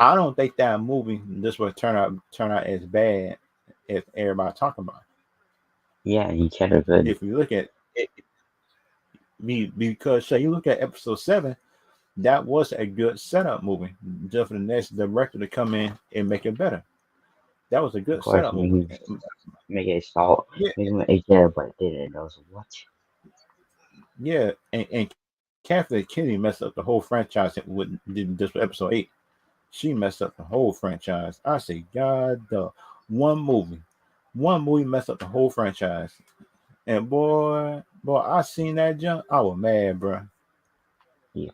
I don't think that movie this would turn out as bad as everybody talking about. Yeah. You kind of good. If you look at it, because so you look at episode 7, that was a good setup movie just for the next director to come in and make it better. That was a Of good course, setup movie. make it salt. Yeah, Make it a dead, but did it. I was what? yeah, and Kathleen Kennedy messed up the whole franchise with just with episode 8. She messed up the whole franchise. I say, God, the one movie. one movie messed up the whole franchise. And boy, I seen that jump. I was mad, bro. Yeah.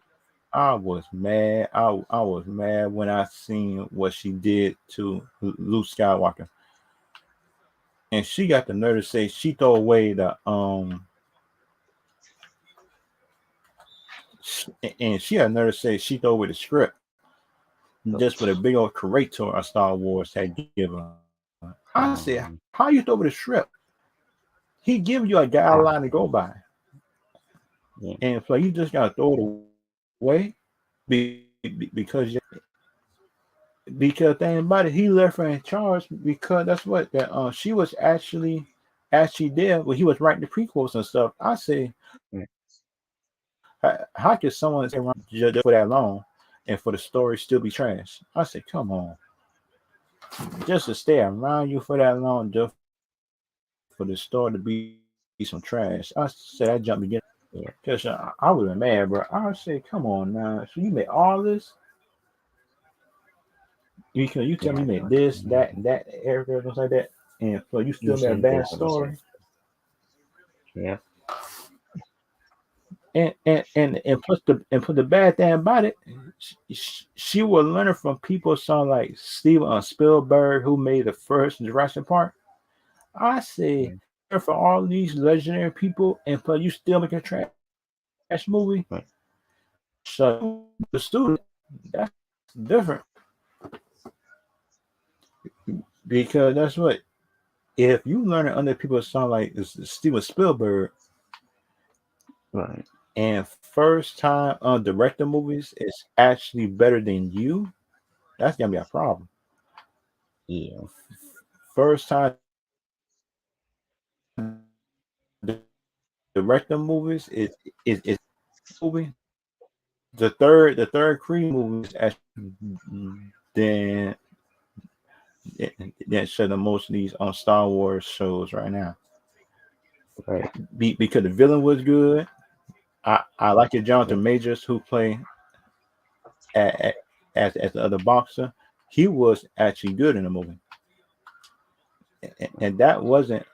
I was mad. I was mad when I seen what she did to Luke Skywalker, and she got the nerve to say she threw away and she had the nerve to say she threw away the script So, just for the big old creator of Star Wars had given her. I said, come how you on. throw away the script? He give you a guideline to go by, Yeah. and so you just gotta throw it away because thing about it, he left her in charge because that's what that she was actually there when he was writing the prequels and stuff. I say, Yeah. how could someone stay around just for that long and for the story still be trash? I said, come on, just to stay around you for that long just for the story to be some trash. I said that jump beginning because I would have been mad, bro. I said, come on now, so you made all this because you tell me you Yeah, I made know what this, you that, mean. and that, everything like that, and so you You still made a same thing bad for the same. story. Yeah. And put the bad thing about it, she was learning from people some like Steven Spielberg who made the first Jurassic Park. I say Yeah. for all these legendary people, and plus you still make a trash movie. Right. So the student, that's different because that's what if you learn under people sound like Steven Spielberg Right. and first time director movies is actually better than you, that's gonna be a problem. Yeah. First time director movies is is movie. The third Creed movie is actually than that show the most of these on Star Wars shows right now. Right. Because the villain was good. I like your Yeah. Jonathan Majors who play a- as the other boxer. He was actually good in the movie, and that wasn't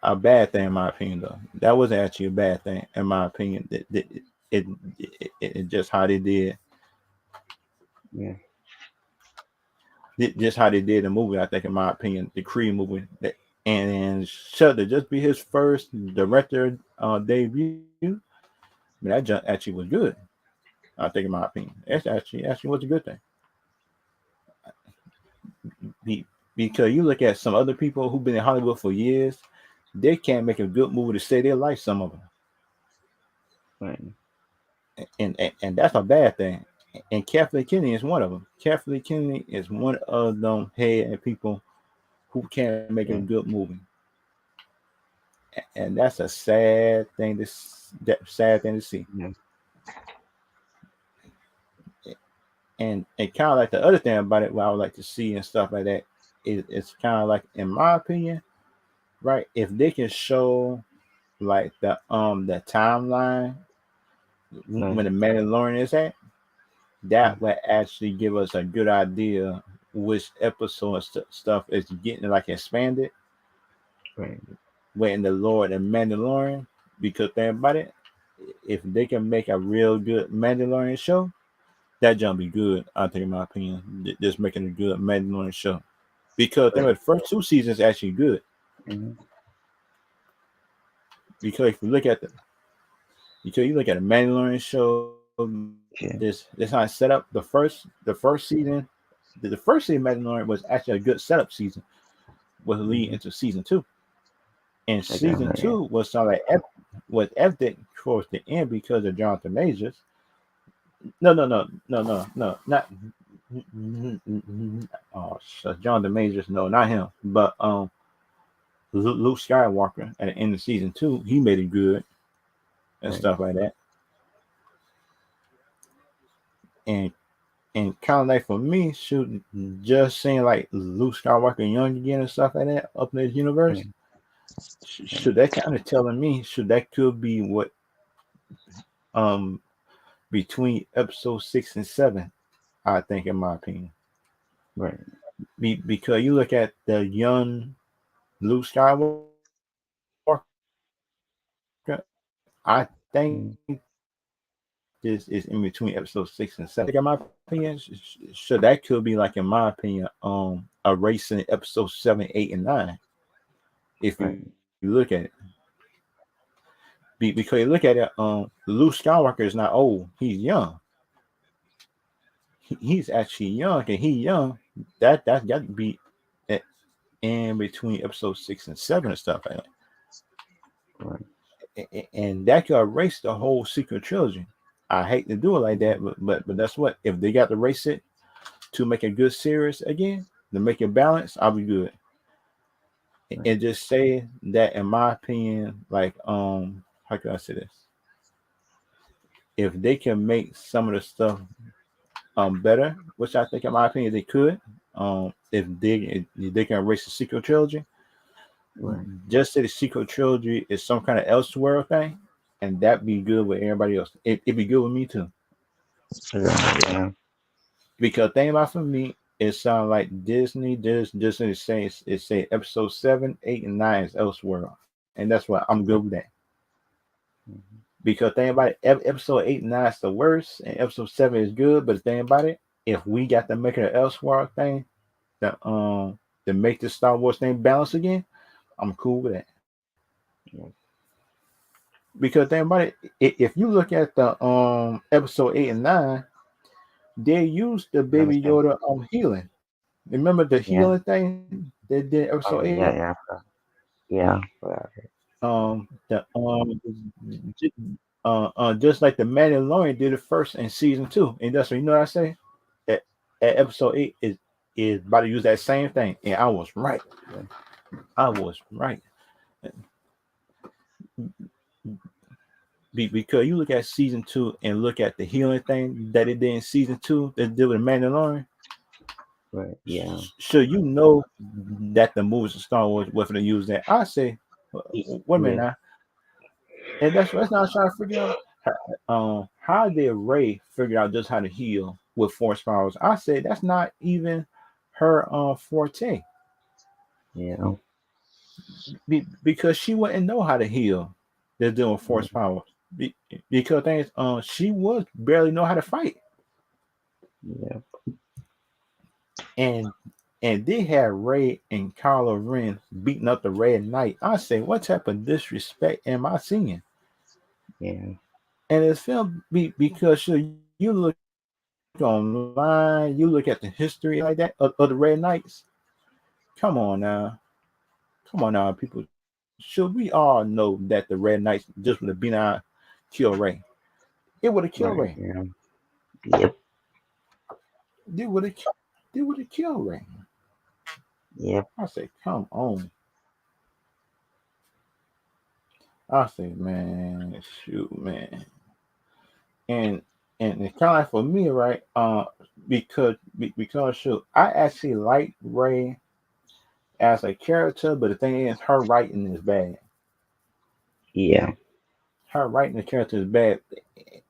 a bad thing in my opinion. Though that wasn't actually a bad thing in my opinion. It just how they did Yeah. just how they did the movie. I think in my opinion, the Creed movie. And Shudder just be his first director debut. I mean, that actually was good. I think, in my opinion, it's actually was a good thing. Because you look at some other people who've been in Hollywood for years, they can't make a good movie to save their life. Some of them, Right. and that's a bad thing. And Kathleen Kennedy is one of them. Kathleen Kennedy is one of them head people who can't make a Yeah. good movie, and that's a sad thing to see. Yeah. And kind of like the other thing about it, what I would like to see and stuff like that is it's kind of like, in my opinion, right? If they can show like the timeline Right. when the Mandalorian is at, that Mm. would actually give us a good idea which episode and stuff is getting like expanded Right. when the Lord and Mandalorian. Because think about it, if they can make a real good Mandalorian show, that jump be good. I think, in my opinion, just making a good Mandalorian show. Because think Right. about the first two seasons actually good. Mm-hmm. Because if you look at the Mandalorian show, this Yeah. how it's set up. The first season, the first season of Mandalorian was actually a good setup season, was lead Mm-hmm. into season two, and I got season right. two was sort of like was epic towards the end because of Jonathan Majors. No, not oh Jonathan Majors. No, not him, but Luke Skywalker at the end of season two, he made it good and Right. stuff like that, and kind of like for me, shoot, just seeing like Luke Skywalker young again and stuff like that up in this universe, Right. Right. should that kind of telling me should that could be what um between episode 6 and 7, I think, in my opinion. Right. Because you look at the young Luke Skywalker, I think Mm, this is in between episode 6 and 7. In my opinion, so that could be like, in my opinion, a race in episode 7, 8, and 9. If you right. look at it, because you look at it, Luke Skywalker is not old; he's young. He's actually young, and he young. That got to be at- in between episode 6 and 7 and stuff like that. Right. And that could erase the whole secret trilogy. I hate to do it like that, Mhm. but that's what, if they got to erase it to make a good series again, to make it balanced, I'll be good. Right. And just say that, in my opinion, like, how can I say this? If they can make some of the stuff better, which I think, in my opinion, they could, if they can erase the sequel trilogy, Right. just say the sequel trilogy is some kind of Elseworld thing, and that be good with everybody else. It'd be good with me too. Yeah. Because thing about, for me, it sounds like Disney just it say episode 7, 8, and 9 is Elseworld, and that's what I'm good with that. Mhm. Because thing about it, episode 8 and 9 is the worst, and episode 7 is good. But the thing about it, if we got to make an Elseworld thing, to make the Star Wars thing balance again, I'm cool with that. Yeah. Because think about it, if you look at the episode 8 and 9, they used the That was Baby good. Yoda healing. Remember the Yeah. healing thing they did episode Oh 8? yeah. Yeah. Yeah. Yeah. Whatever. The just like the Mandalorian did it first in season 2, and that's what, you know what I say. At, at episode 8 is about to use that same thing, and I was right. Yeah. I was right. Because you look at season 2 and look at the healing thing that it did in season 2 that did with Mandalorian. Right. Yeah. So you know that the movies of Star Wars were going to use that. I say, wait a minute Yeah. now, and that's not trying to figure out. How did Ray figure out just how to heal with force powers? I say that's not even her forte, Yeah. because she wouldn't know how to heal. They're doing force Right. powers. Because things, she was barely know how to fight, Yeah. and they had Ray and Kylo Ren beating up the Red Knight. I say, what type of disrespect am I seeing? Yeah. And it's film because you look online, you look at the history like that of the Red Knights. Come on now, people. Should we all know that the Red Knights just would have been out, kill Ray? It would have killed Right. Ray. Yeah. Yep. They would have. They would have killed Ray. Yep. I say, come on. I say, man, shoot, man. And it's kind of like for me, right? Because shoot, I actually like Ray as a character, but the thing is, her writing is bad. Yeah. Her writing the character is bad,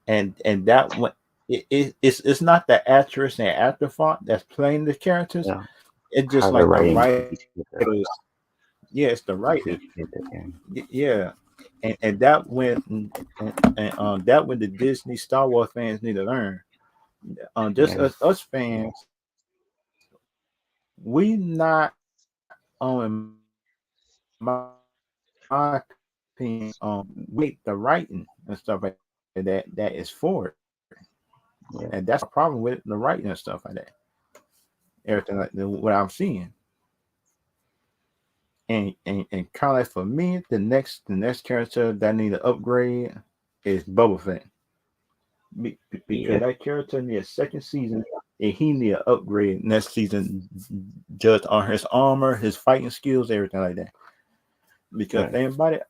and that one, it's not the actress and actor fault that's playing the characters. Yeah. It's just How the like the writing writers. piece together. Yeah, it's the The writing. piece together. Yeah. Yeah, and that when the Disney Star Wars fans need to learn. Just Yeah. us fans, we not in my opinion we rate the writing and stuff like that is for it, and Yeah. that's my problem with the writing and stuff like that. Everything like what I'm seeing, and kind of like for me, the next character that need to upgrade is Boba Fett. Because Yep. that character need a second season, and he need an upgrade next season, just on his armor, his fighting skills, everything like that. Because Right. think about it,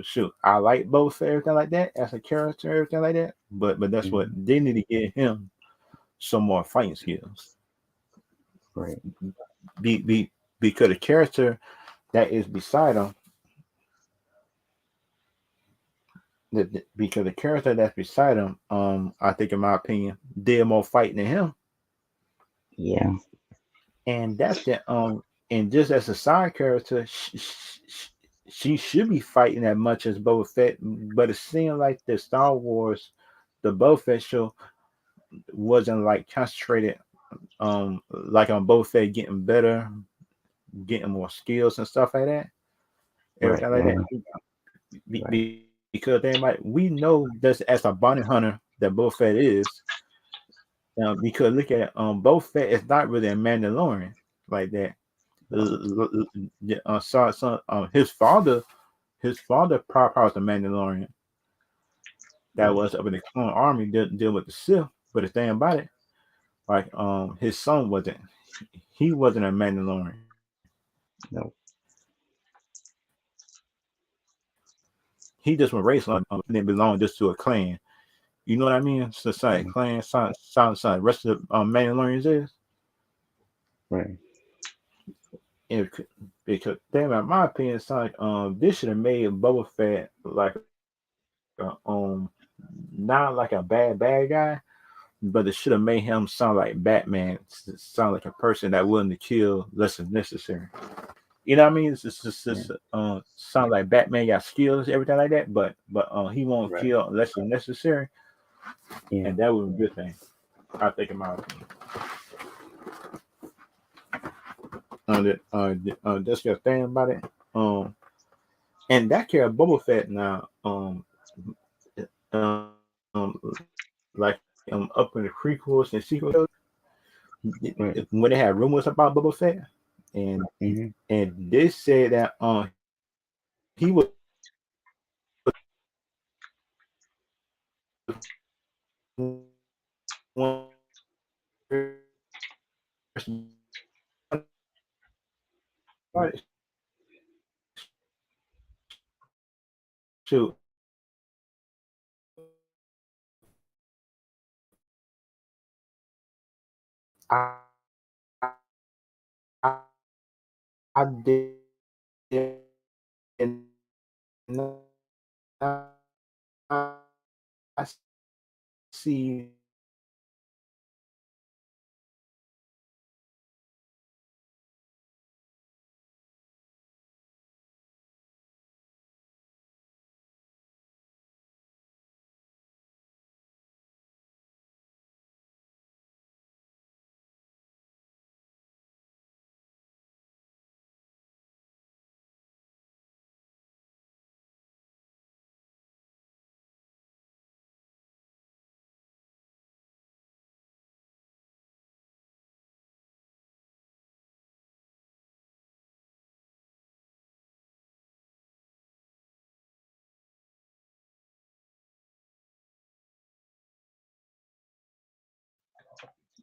shoot, I like both everything like that as a character, everything like that. But that's what Hmm. they need to get him some more fighting skills. Right. Because the character that is beside him, because the character that's beside him, I think in my opinion, did more fighting than him, Yeah. and that's the And just as a side character, she should be fighting as much as Boba Fett, but it seemed like the Star Wars, the Boba Fett show wasn't like concentrated like on Boba Fett getting better, getting more skills and stuff like that, Right. everything like that. Yeah. Right. Because they might we know this as a bounty hunter that Boba Fett is. Because look at Boba Fett is not really a Mandalorian like that. No. His father probably was a Mandalorian that Right. was up in the clone army deal with the Sith. But the thing about it, like his son wasn't. He wasn't a Mandalorian. No. He just went race on and then belonged just to a clan. You know what I mean? So it's like Yeah. clan, son. Rest of the Mandalorians is. Right. And because damn, in my opinion, it's like this should have made Boba Fett like not like a bad guy, but it should have made him sound like Batman, sound like a person that willing to kill less than necessary. You know what I mean? Yeah. It's sound like Batman got skills, everything like that, but he won't Right. kill less than necessary, Yeah. and that was a good thing. I think, in my opinion. That's your thing about it. Um, and that character Boba Fett now, um, like up in the prequels and sequels, Right. when they had rumors about Boba Fett, and Mm-hmm. and they said that he was one shoot, I, I, I did not see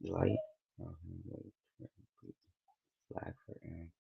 Light. Wait. Flag for Aaron.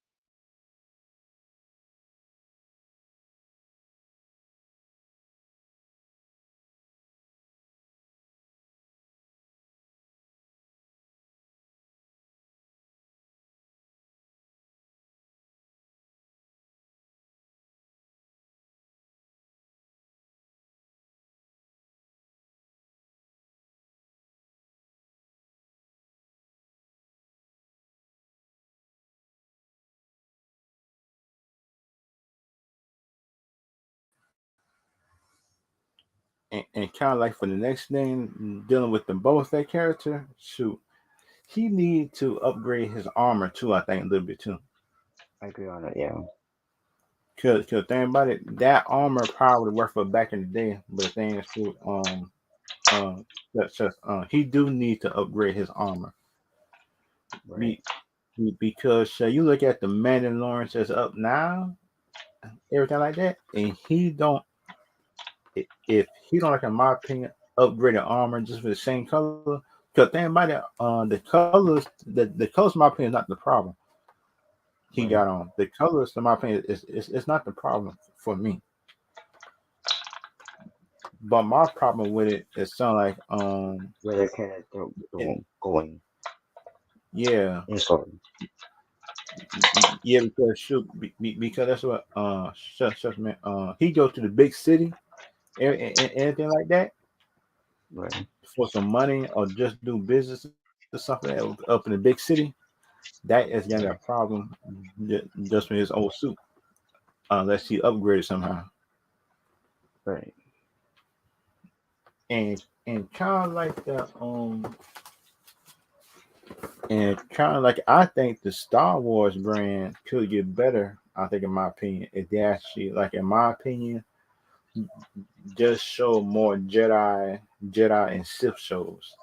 and kind of like for the next thing dealing with the Boba Fett character, shoot, he need to upgrade his armor too. I think a little bit too. I agree on that. Yeah. Cause think about it, that armor probably worked for back in the day, but the thing is, too, that's just he do need to upgrade his armor. Right. Be, because you look at the Mandalorian that's up now, everything like that, and he don't. If he don't, like in my opinion, upgrade the armor just for the same color. Because think about it, the colors, in my opinion, is not the problem. He got Right. on the colors, in my opinion, is not the problem for me. But my problem with it is sound like Where the character it, going yeah, in story. yeah, because shoot, because that's what man, he goes to the big city and anything like that Right. for some money or just do business or something up in the big city. that is gonna be a Right. problem just with his old suit, unless he upgraded somehow. Right. And kind of like the and kind of like I think the Star Wars brand could get better. I think, in my opinion, if they actually, like, in my opinion, just show more Jedi and Sith shows.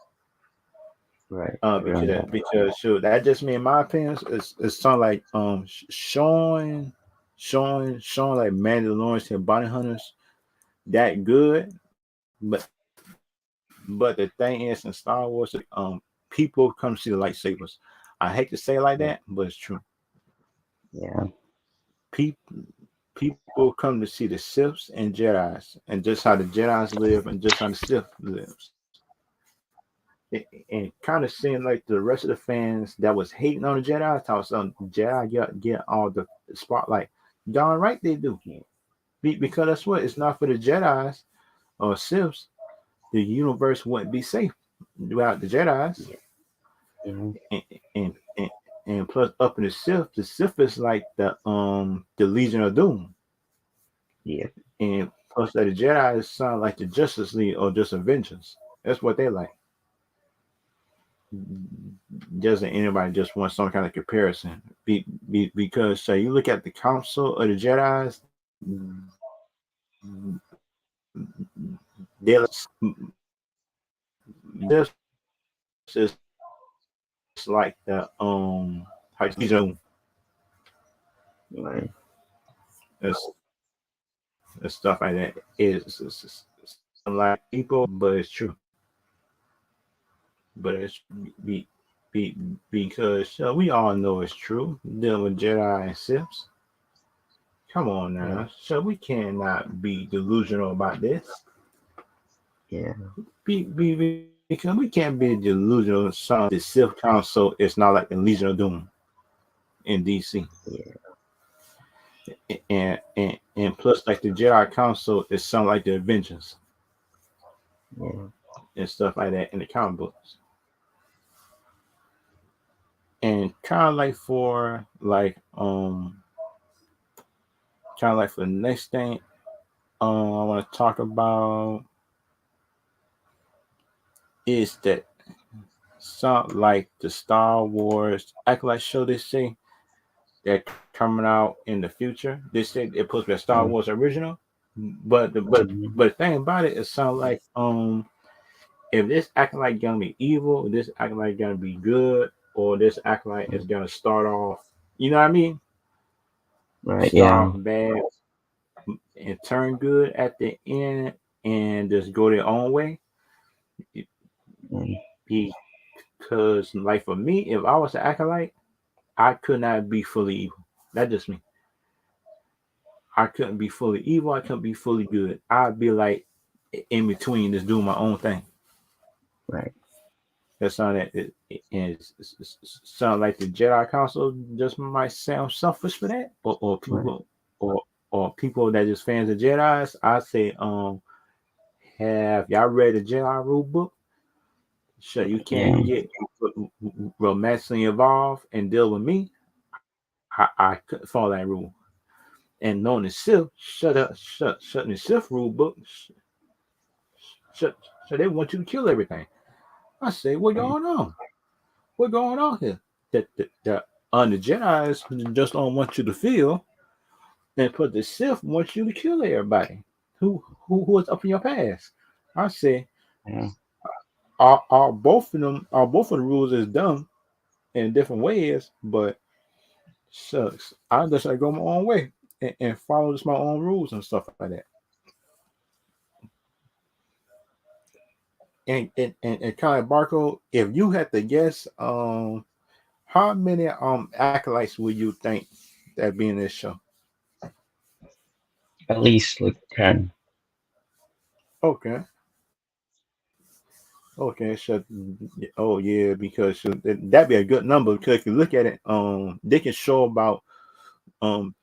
Right. Because Right. sure, that just me, in my opinion, it's something like showing like Mandalorians and bounty hunters that good, but the thing is, in Star Wars, people come see the lightsabers. I hate to say it like Right. that, but it's true. Yeah. People people come to see the Siths and Jedi's, and just how the Jedi's live, and just how the Sith lives. And kind of seeing like the rest of the fans that was hating on the Jedi, thought some Jedi get all the spotlight. Darn right they do, Yeah. because that's what, it's not for the Jedi's or Siths, the universe wouldn't be safe without the Jedi's. Yeah. Yeah. And and, and, and plus, up in the Sith is like the Legion of Doom, Yeah. and plus that the Jedi sound like the Justice League or just Avengers. That's what they like. Doesn't anybody just want some kind of comparison? Because say you look at the Council of the Jedi's, they're this is like the how you say, Right. it's, it's stuff like that. It's like people, but it's true. But it's be, be, because we all know it's true. Dealing with Jedi and Siths. Come on Yeah. now. So we cannot be delusional about this. Yeah. Because we can't be delusional. Some the Sith Council is not like the Legion of Doom in DC. Yeah. And plus, like, the Jedi Council is something like the Avengers Yeah. and stuff like that in the comic books. And kind of like for the next thing I want to talk about is that some like the Star Wars Acolyte show, they say they're coming out in the future. They say it supposed to be a Star Yeah. Wars original, Mhm. but the thing about it, it sounds like if this Acolyte gonna be evil, this Acolyte gonna be good, or this Acolyte is gonna start off, you know what I mean? Right. Start Yeah. off bad and turn good at the end and just go their own way. Mm. Because, like, for me, if I was an Acolyte, I could not be fully evil. That's just me. I couldn't be fully evil. I couldn't be fully good. I'd be like in between, just doing my own thing. Right. That sound that sound like the Jedi Council just might sound selfish for that, or Right. people, or people that just fans of Jedi's. I say, have y'all read the Jedi rule book? Sure, you Yeah. can't get romantically involved and deal with me. I couldn't follow that rule. And knowing the Sith, shut the Sith rule book, shut, so they want you to kill everything. I say, what Right. going on? What going on here? That the Jedi's just don't want you to feel, and put the Sith wants you to kill everybody who is up in your past. I say, Yeah. are both of them, are both of the rules is dumb in different ways, but shucks, I just like go my own way and follow just my own rules and stuff like that. And kind of Barco, if you had to guess, how many acolytes would you think that be in this show? At least like 10. Okay, okay, so oh yeah, because that'd be a good number, because if you look at it, they can show about um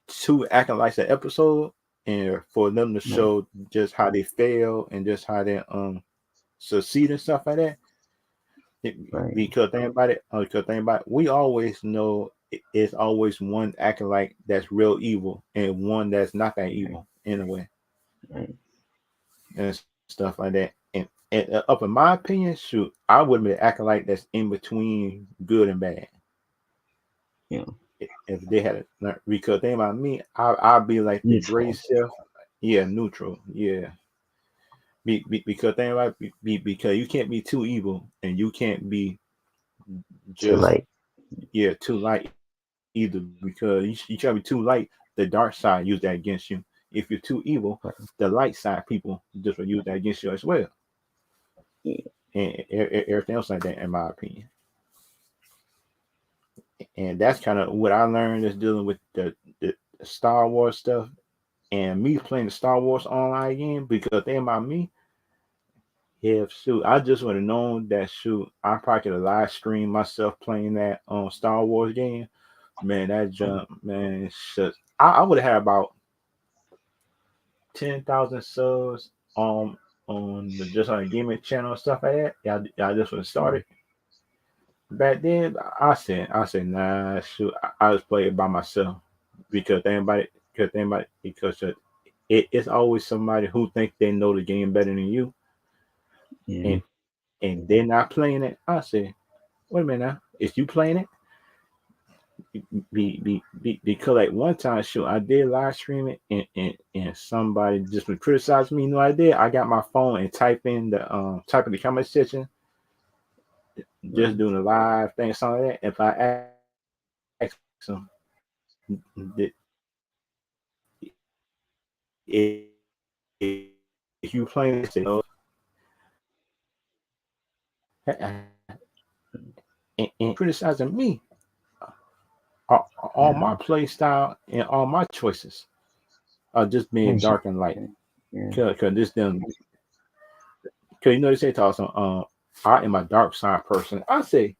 two acolytes an episode, and for them to Right. show just how they fail and just how they succeed and stuff like that, Right. Because think about it, we always know it's always one acting like that's real evil and one that's not that Right. evil in a way Right. and stuff like that. And up in my opinion, shoot, I wouldn't be acting like that's in between good and bad. Yeah. If they had it, because think about me, I'd be like the gray Neutral. self, yeah, neutral, yeah. Because think about it, because you can't be too evil and you can't be To just like. yeah too light either because you try to be too light, the dark side use that against you. If you're too evil, Right. the light side people just will use that against you as well, Yeah. and everything else like that, in my opinion. And that's kind of what I learned is dealing with the Star Wars stuff and me playing the Star Wars online again. Because think about me, if shoot, I just would have known that shoot, I probably could have live streamed myself playing that Star Wars game. Man, that Right. jump, man, it's just I would have had about 10,000 subs just on the gaming channel and stuff like that. Y'all just would have Right. started. Back then, I said, nah, shoot, I just play it by myself because it's always somebody who think they know the game better than you, Yeah. and they're not playing it. I say, wait a minute now, is you playing it? Because like one time, shoot, I did live stream it, and somebody just would criticize me. You know, I did. I got my phone and type in the comment section, just Right. doing a live thing, something like that. If I ask them, did, if you playing this, they say no, and criticizing me, all Yeah. my play style and all my choices are just being Friendship. dark and light. Yeah. Cause this them, cause you know they say to us, I am a dark side person. I say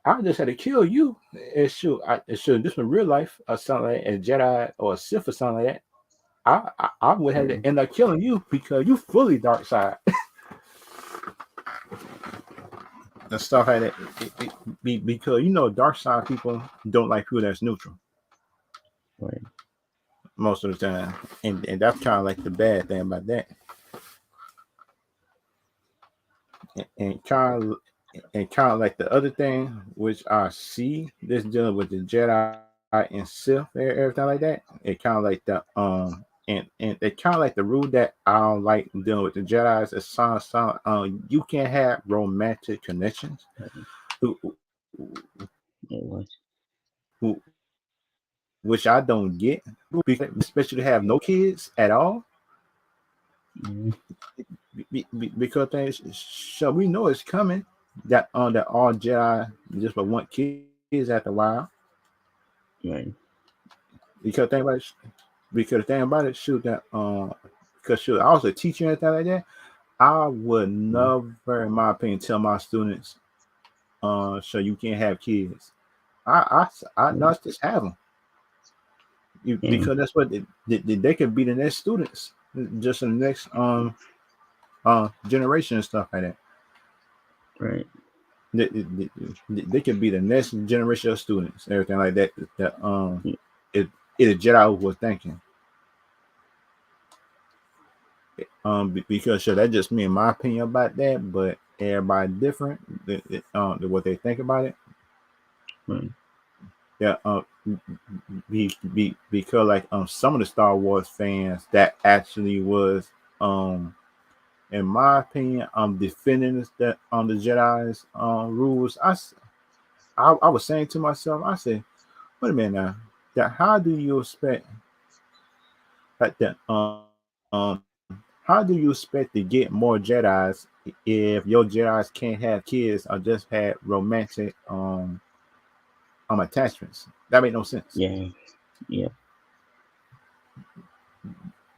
I just had to kill you. It should this in real life or something like a Jedi or a Sith or something like that. I would have Yeah. to end up killing you because you fully dark side and stuff like that. Because dark side people don't like people that's neutral Right. most of the time, and that's kind of like the bad thing about that. And kind of like the other thing which I see this dealing with the Jedi and Sith everything like that. It kind of like and it kind of like the rule that I don't like dealing with the Jedi's. It sounds you can't have romantic connections. Right. Who, It was. who which I don't get. Especially to have no kids at all. Yeah. Because things so we know it's coming that all Jedi just but want kids after a while. Right. Because think about it, shoot that because shoot, I was a teacher and everything like that. I would Yeah. never, in my opinion, tell my students, so you can't have kids. I Yeah. not just have them Yeah. because that's what they could be the next students, just in the next generation and stuff like that. Right. They could be the next generation of students, everything like that. That Yeah. it a Jedi was thinking. Because sure, that's just me, in my opinion about that. But everybody different. What they think about it. Right. Yeah. Because like some of the Star Wars fans that actually was in my opinion defending that on the Jedi's rules. I was saying to myself, I said, wait a minute now. That how do you expect like that how do you expect to get more Jedi's if your Jedi's can't have kids or just had romantic attachments? That made no sense. Yeah. Yeah.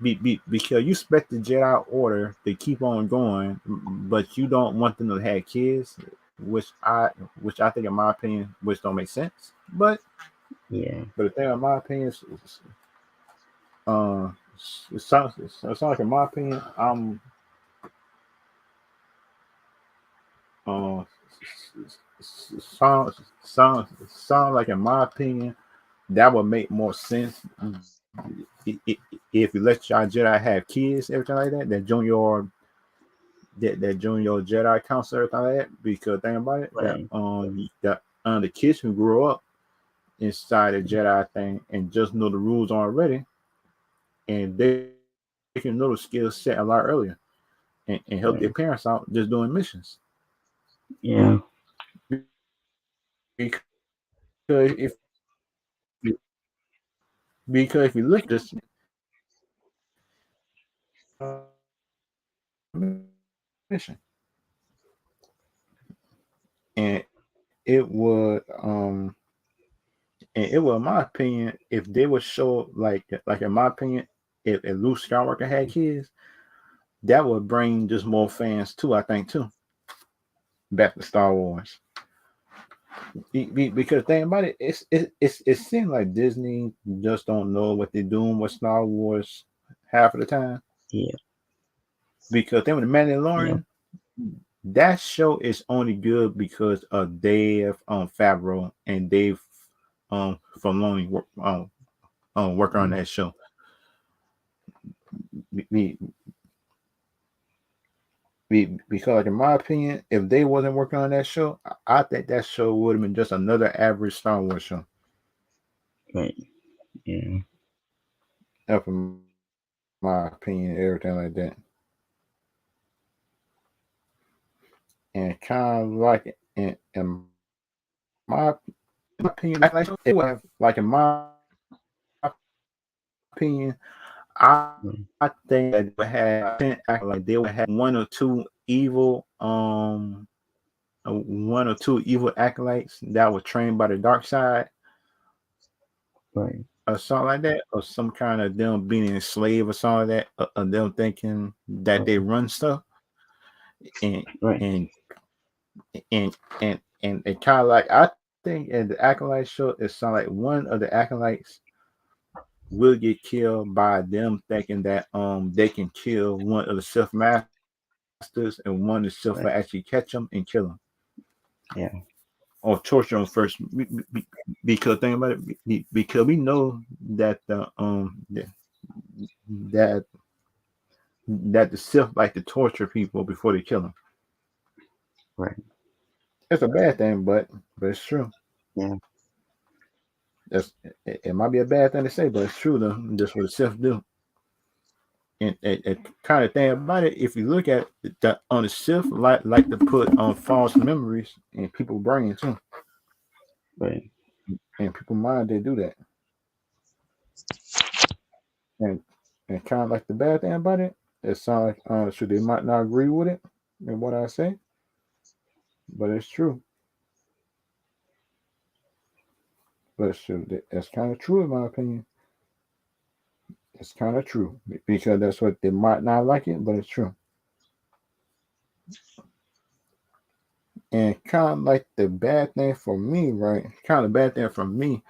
Because you expect the Jedi Order to keep on going, but you don't want them to have kids, which I think, in my opinion, which don't make sense. Yeah. But the thing, in my opinion, uh, it sounds like, in my opinion, Um, sound sound like, in my opinion, that would make more sense if you let your Jedi have kids, everything like that. That junior Jedi council, everything like that. Because think about it, Right. that the kids who grew up inside the Jedi thing and just know the rules already, and they can know the skill set a lot earlier, and help their Right. parents out just doing missions. Yeah. Because because if you look at this, mission, and it would in my opinion, if they would show like in my opinion, if Luke Skywalker had kids, that would bring just more fans too. I think too, back to Star Wars. Because think about it, it seems like Disney just don't know what they're doing with Star Wars half of the time. Yeah. Because then with the Yeah. Mandalorian, that show is only good because of Dave Favreau and Dave Filoni work on Mm. that show. Be- because in my opinion, if they wasn't working on that show, I think that show would have been just another average Star Wars show. Right. Yeah. Up in my opinion, everything like that. And kind of like in my opinion, it would have like in my opinion, Right. I think that they would have like they would have one or two evil acolytes that were trained by the dark side Right. or something like that, or some kind of them being enslaved or something like that, of them thinking that they Right. run stuff, and Right. and and it kind of like I think in the acolyte show it sounds like one of the acolytes will get killed by them thinking that they can kill one of the Sith masters, and one of the Sith will actually catch them Right. and kill them Yeah. or torture them first. Because think about it, because we know that that that the Sith like to torture people before they kill them. Right. It's a bad thing, but it's true. Yeah. That's it might be a bad thing to say, but it's true though. That's what the Sith do. And kind of thing about it, if you look at the on the Sith, like to put on false memories in people's brains too, Right. and people's mind they do that, and and kind of like the bad thing about it, it sounds like so they might not agree with it and what I say, but it's true. But it's true. That's kind of true in my opinion. It's kind of true because that's what they might not like it, but it's true. And kind of like the bad thing for me, right? Kind of bad thing for me,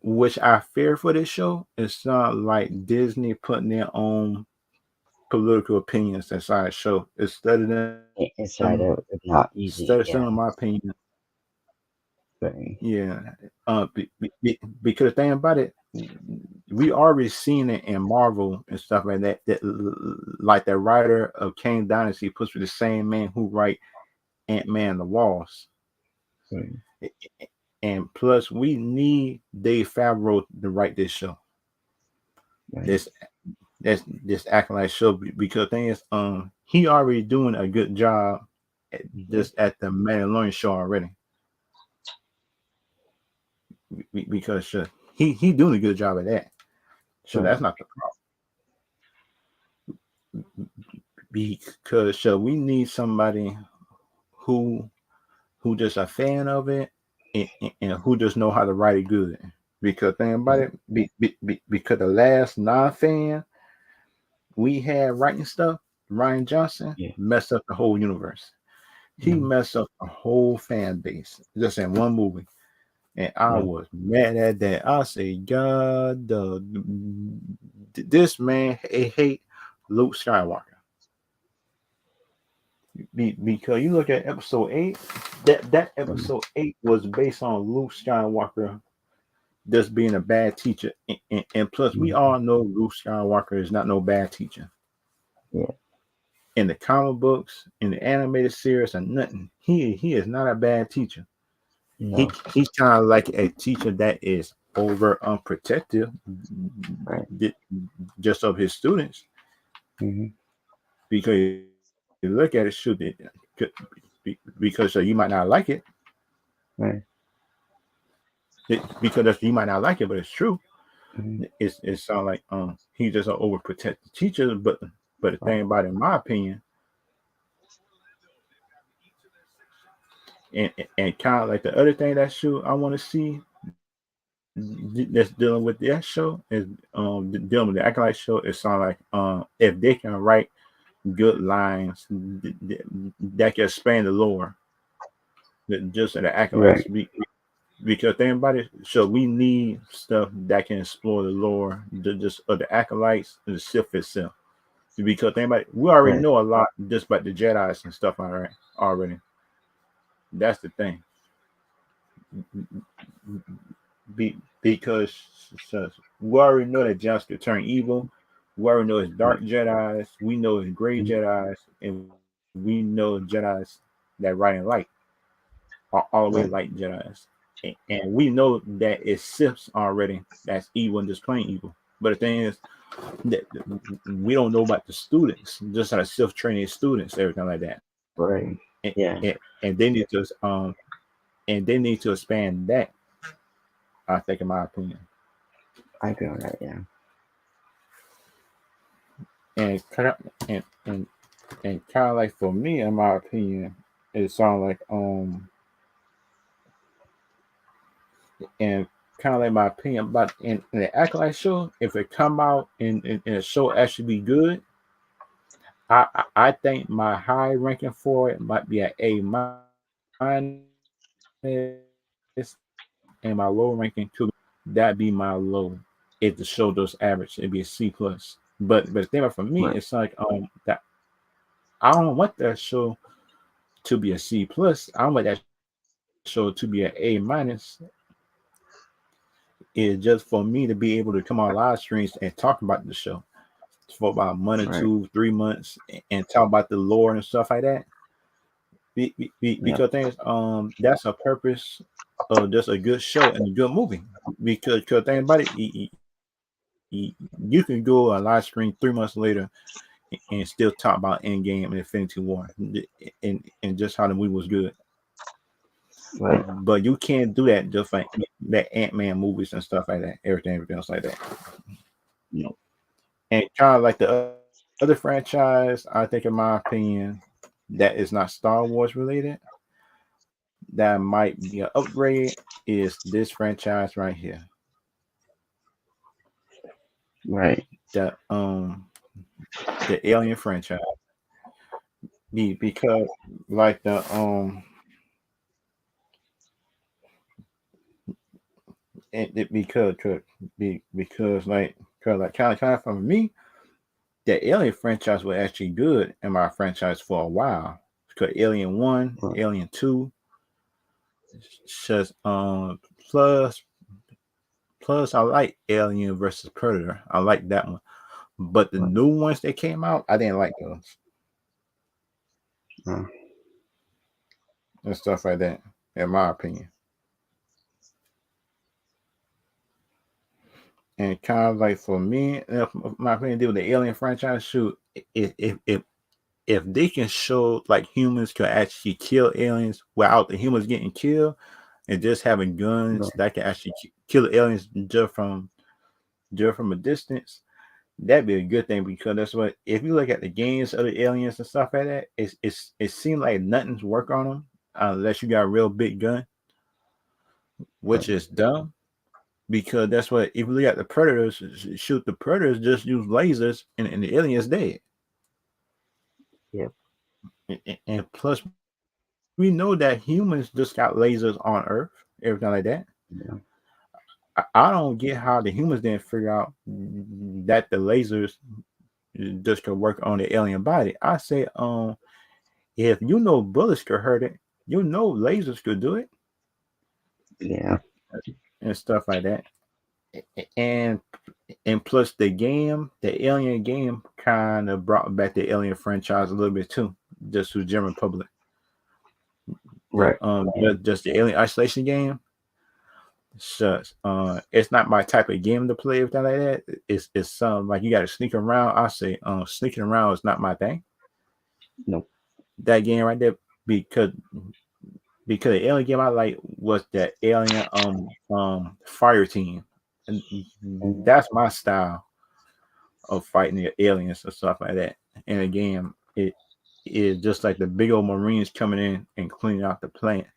which I fear for this show, it's not like Disney putting their own political opinions inside the show. Inside out, it's not Instead easy. of Yeah. showing my opinion, Right. yeah. Because the thing about it, we already seen it in Marvel and stuff like that. That like the writer of Kang Dynasty puts with the same man who write Ant-Man and the Wasp. Right. And plus, we need Dave Favreau to write this show. Right. This this acting like show because the thing is, he already doing a good job Yeah. just at the Mandalorian show already. Because he doing a good job at that. So Right. that's not the problem. Because we need somebody who who just a fan of it and who just know how to write it good. Because think about Right. it, because the last non-fan we had writing stuff, Ryan Johnson Yeah. messed up the whole universe. He Yeah. messed up the whole fan base just in one movie. And I Yeah. was mad at that. I say, God, this man hate Luke Skywalker. Because you look at episode 8, that Mm, episode 8 was based on Luke Skywalker just being a bad teacher, and plus we mm, all know Luke Skywalker is not no bad teacher yeah, in the comic books, in the animated series, or nothing. He is not a bad teacher. no, He's kind of like a teacher that is over unprotective, right, di- just of his students, mm-hmm, because you look at it, shoot, because you might not like it, right, because you might not like it, but it's true. mm-hmm, It sounds like he's just an overprotective teacher, but the right, thing about it, in my opinion, and kind of like the other thing that show I want to see that's dealing with that show is dealing with the Acolyte show. It sounds like if they can write good lines that can expand the lore, just in the Acolytes, right, because think about it, so we need stuff that can explore the lore, just of the Acolytes and the Sith itself. Because think about it, we already right, know a lot just about the Jedi's and stuff already. That's the thing. Because so we already know that Josh could turn evil. We already know it's dark right, Jedi's. We know it's gray mm-hmm, Jedi's, and we know Jedi's that ride in light, all the way right, light Jedi's. And we know that it's Siths already that's evil and just plain evil. But the thing is that we don't know about the students, just how the Sith training students, everything like that. right, yeah, And they need to expand that. I think, in my opinion. I agree on that, yeah, And and and and kind of like for me, in my opinion, it sounds like and kind of like my opinion about in the Acolyte show, if it come out and a show actually be good, I think my high ranking for it might be an A minus, and my low ranking could be C plus. That'd be my low. If the show does average, it'd be a C plus. But the thing about for me, right, it's like that I don't want that show to be a C plus. I want that show to be an A minus. Is just for me to be able to come on live streams and talk about the show for about a month or right, 2, 3 months and talk about the lore and stuff like that. yeah, Because things that's a purpose of just a good show and a good movie. Because think about it, you can go on live stream 3 months later and still talk about Endgame and Infinity War and just how the movie was good. right, But you can't do that just like that Ant-Man movies and stuff like that, everything else like that. no, And kind of like the other franchise, I think, in my opinion, that is not Star Wars related, that might be an upgrade, is this franchise right here. right, The the Alien franchise. Because like the because because like kind of for me, the Alien franchise was actually good in my franchise for a while. Because Alien One, right, Alien Two, just plus I like Alien versus Predator. I like that one. But the right, new ones that came out, I didn't like those uh, and stuff like that. In my opinion, and kind of like for me, my opinion, deal with the Alien franchise, shoot, if if if if they can show like humans can actually kill aliens without the humans getting killed, and just having guns right, that can actually kill the aliens just from a distance, that'd be a good thing because that's what if you look at the games of the aliens and stuff like that, it seems like nothing's work on them unless you got a real big gun, right, which is dumb because that's what if you look at the predators, shoot the predators just use lasers and the aliens dead. yep, And plus, we know that humans just got lasers on Earth, everything like that. yeah, I don't get how the humans didn't figure out that the lasers just could work on the alien body. I say, if you know bullets could hurt it, you know lasers could do it Yeah. and stuff like that. And plus the Alien game kind of brought back the Alien franchise a little bit too, just to the general public. Right. Just the Alien Isolation game. Shucks. It's not my type of game to play everything like that. It's something like you got to sneak around. I say, sneaking around is not my thing. Nope. That game right there because the alien game I like was that Alien fire team, and that's my style of fighting the aliens and stuff like that. And again, it is just like the big old Marines coming in and cleaning out the planet,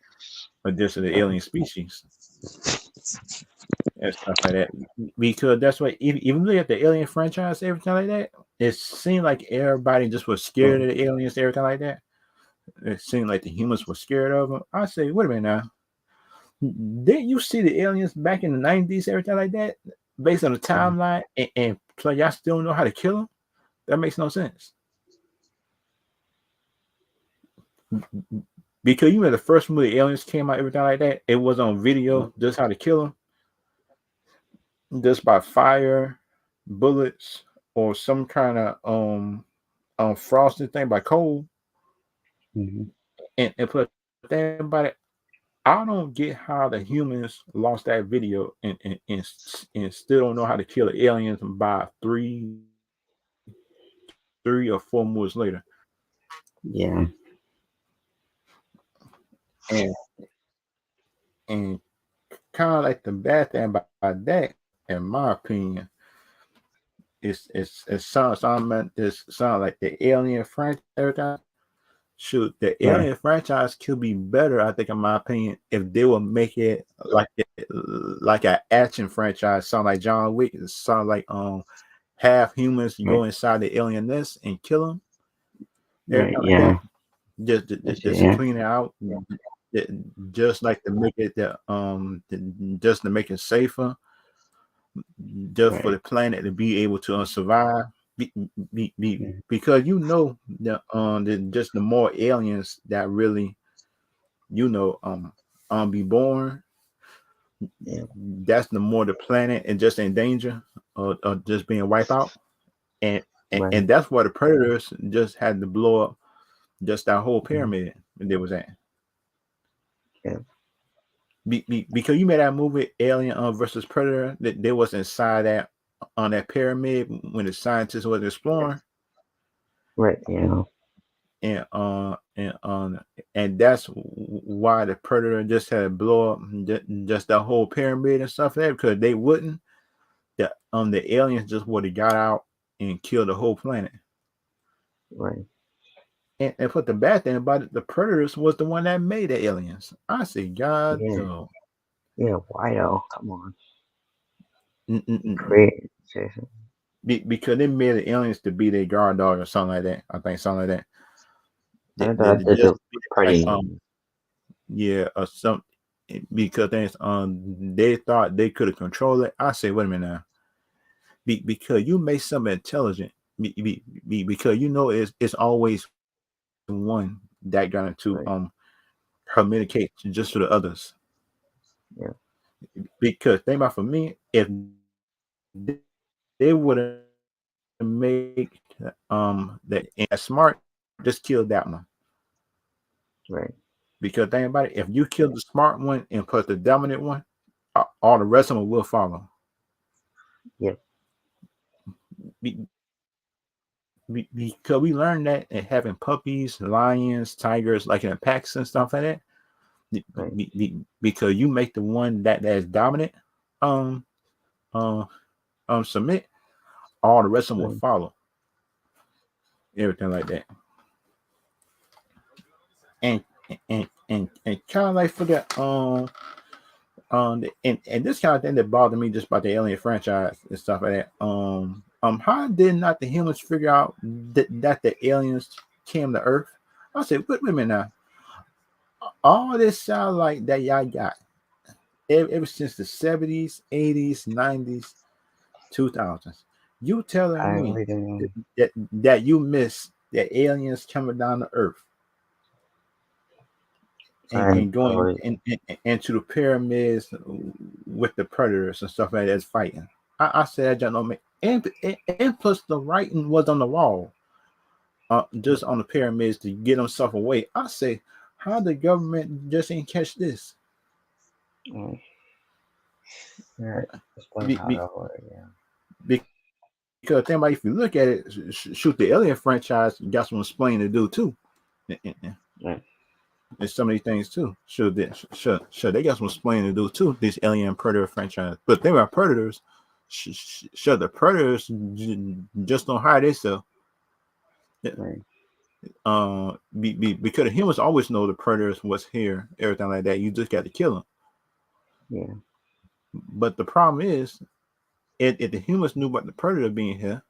but this is the alien species and stuff like that. Because that's why even look at the Alien franchise, everything like that, it seemed like everybody just was scared of the aliens, everything like that. It seemed like the humans were scared of them. I say, wait a minute now. Didn't you see the aliens back in the 90s, everything like that, based on the timeline, and so y'all still don't know how to kill them? That makes no sense. Because you know the first movie aliens came out, everything like that, it was on video, just how to kill them, just by fire, bullets, or some kind of frosted thing by coal. Mm-hmm. And put that about it, I don't get how the humans lost that video and still don't know how to kill the aliens by three or 4 movies later. Yeah. And kind of like the bad thing about that, in my opinion, it sounds like the Alien franchise. Shoot, the Right. Alien franchise could be better, I think, in my opinion, if they would make it like an action franchise, something like John Wick. It sounds like half humans go inside the alien nest and kill them. Right. Everything like Yeah. that. Just Yeah. clean it out. Just like to make it just to make it safer, just for the planet to be able to survive. Because you know just the more aliens that really be born, that's the more the planet and just in danger of just being wiped out. And Right. and that's why the predators just had to blow up just that whole pyramid they was at. Yeah. Because you made that movie Alien versus Predator, that they was inside that on that pyramid when the scientists was exploring. Right. Yeah. And that's why the Predator just had to blow up just that whole pyramid and stuff like that, because they wouldn't. The aliens just would have got out and killed the whole planet. Right. And put the bad thing about it, the Predators was the one that made the aliens. I say, God, Yeah. no. Yeah. Why though? Come on. Mm-mm-mm. Create. Seriously. Because they made the aliens to be their guard dog or something like that. I think something like that. I thought that Just the party. yeah, or some, because they thought they could have controlled it. I say, wait a minute now. Because you make something intelligent. Because you know it's always one that got into communicate just to the others. Yeah. Because think about, for me, if they would have made that smart, just kill that one. Right. Because think about it, if you kill the smart one and put the dominant one, all the rest of them will follow. Yep. Because we learned that in having puppies, lions, tigers, like in the packs and stuff like that. Right. Because you make the one that is dominant submit, all the rest of them will follow. Everything like that. And kind of like for that and this kind of thing that bothered me just about the Alien franchise and stuff like that. How did not the humans figure out that the aliens came to Earth? I said, wait a minute now. All this sound like that y'all got ever since the 70s, 80s, 90s, 2000s. You telling me that you miss the aliens coming down to Earth And and going into the pyramids with the predators and stuff like that is fighting. I said that don't make and plus the writing was on the wall, just on the pyramids to get themselves away. I say, how the government just ain't catch this? yeah, explain Be, how be, that works. Yeah. because think about if you look at it, shoot, the Alien franchise got some explaining to do too. Right. And some of these things too. Sure, they got some explaining to do too. This Alien Predator franchise, but they were predators. Sure, the predators just don't hide themselves. Right. Because the humans always know the predators was here, everything like that. You just got to kill them. Yeah. But the problem is, if the humans knew about the predator being here,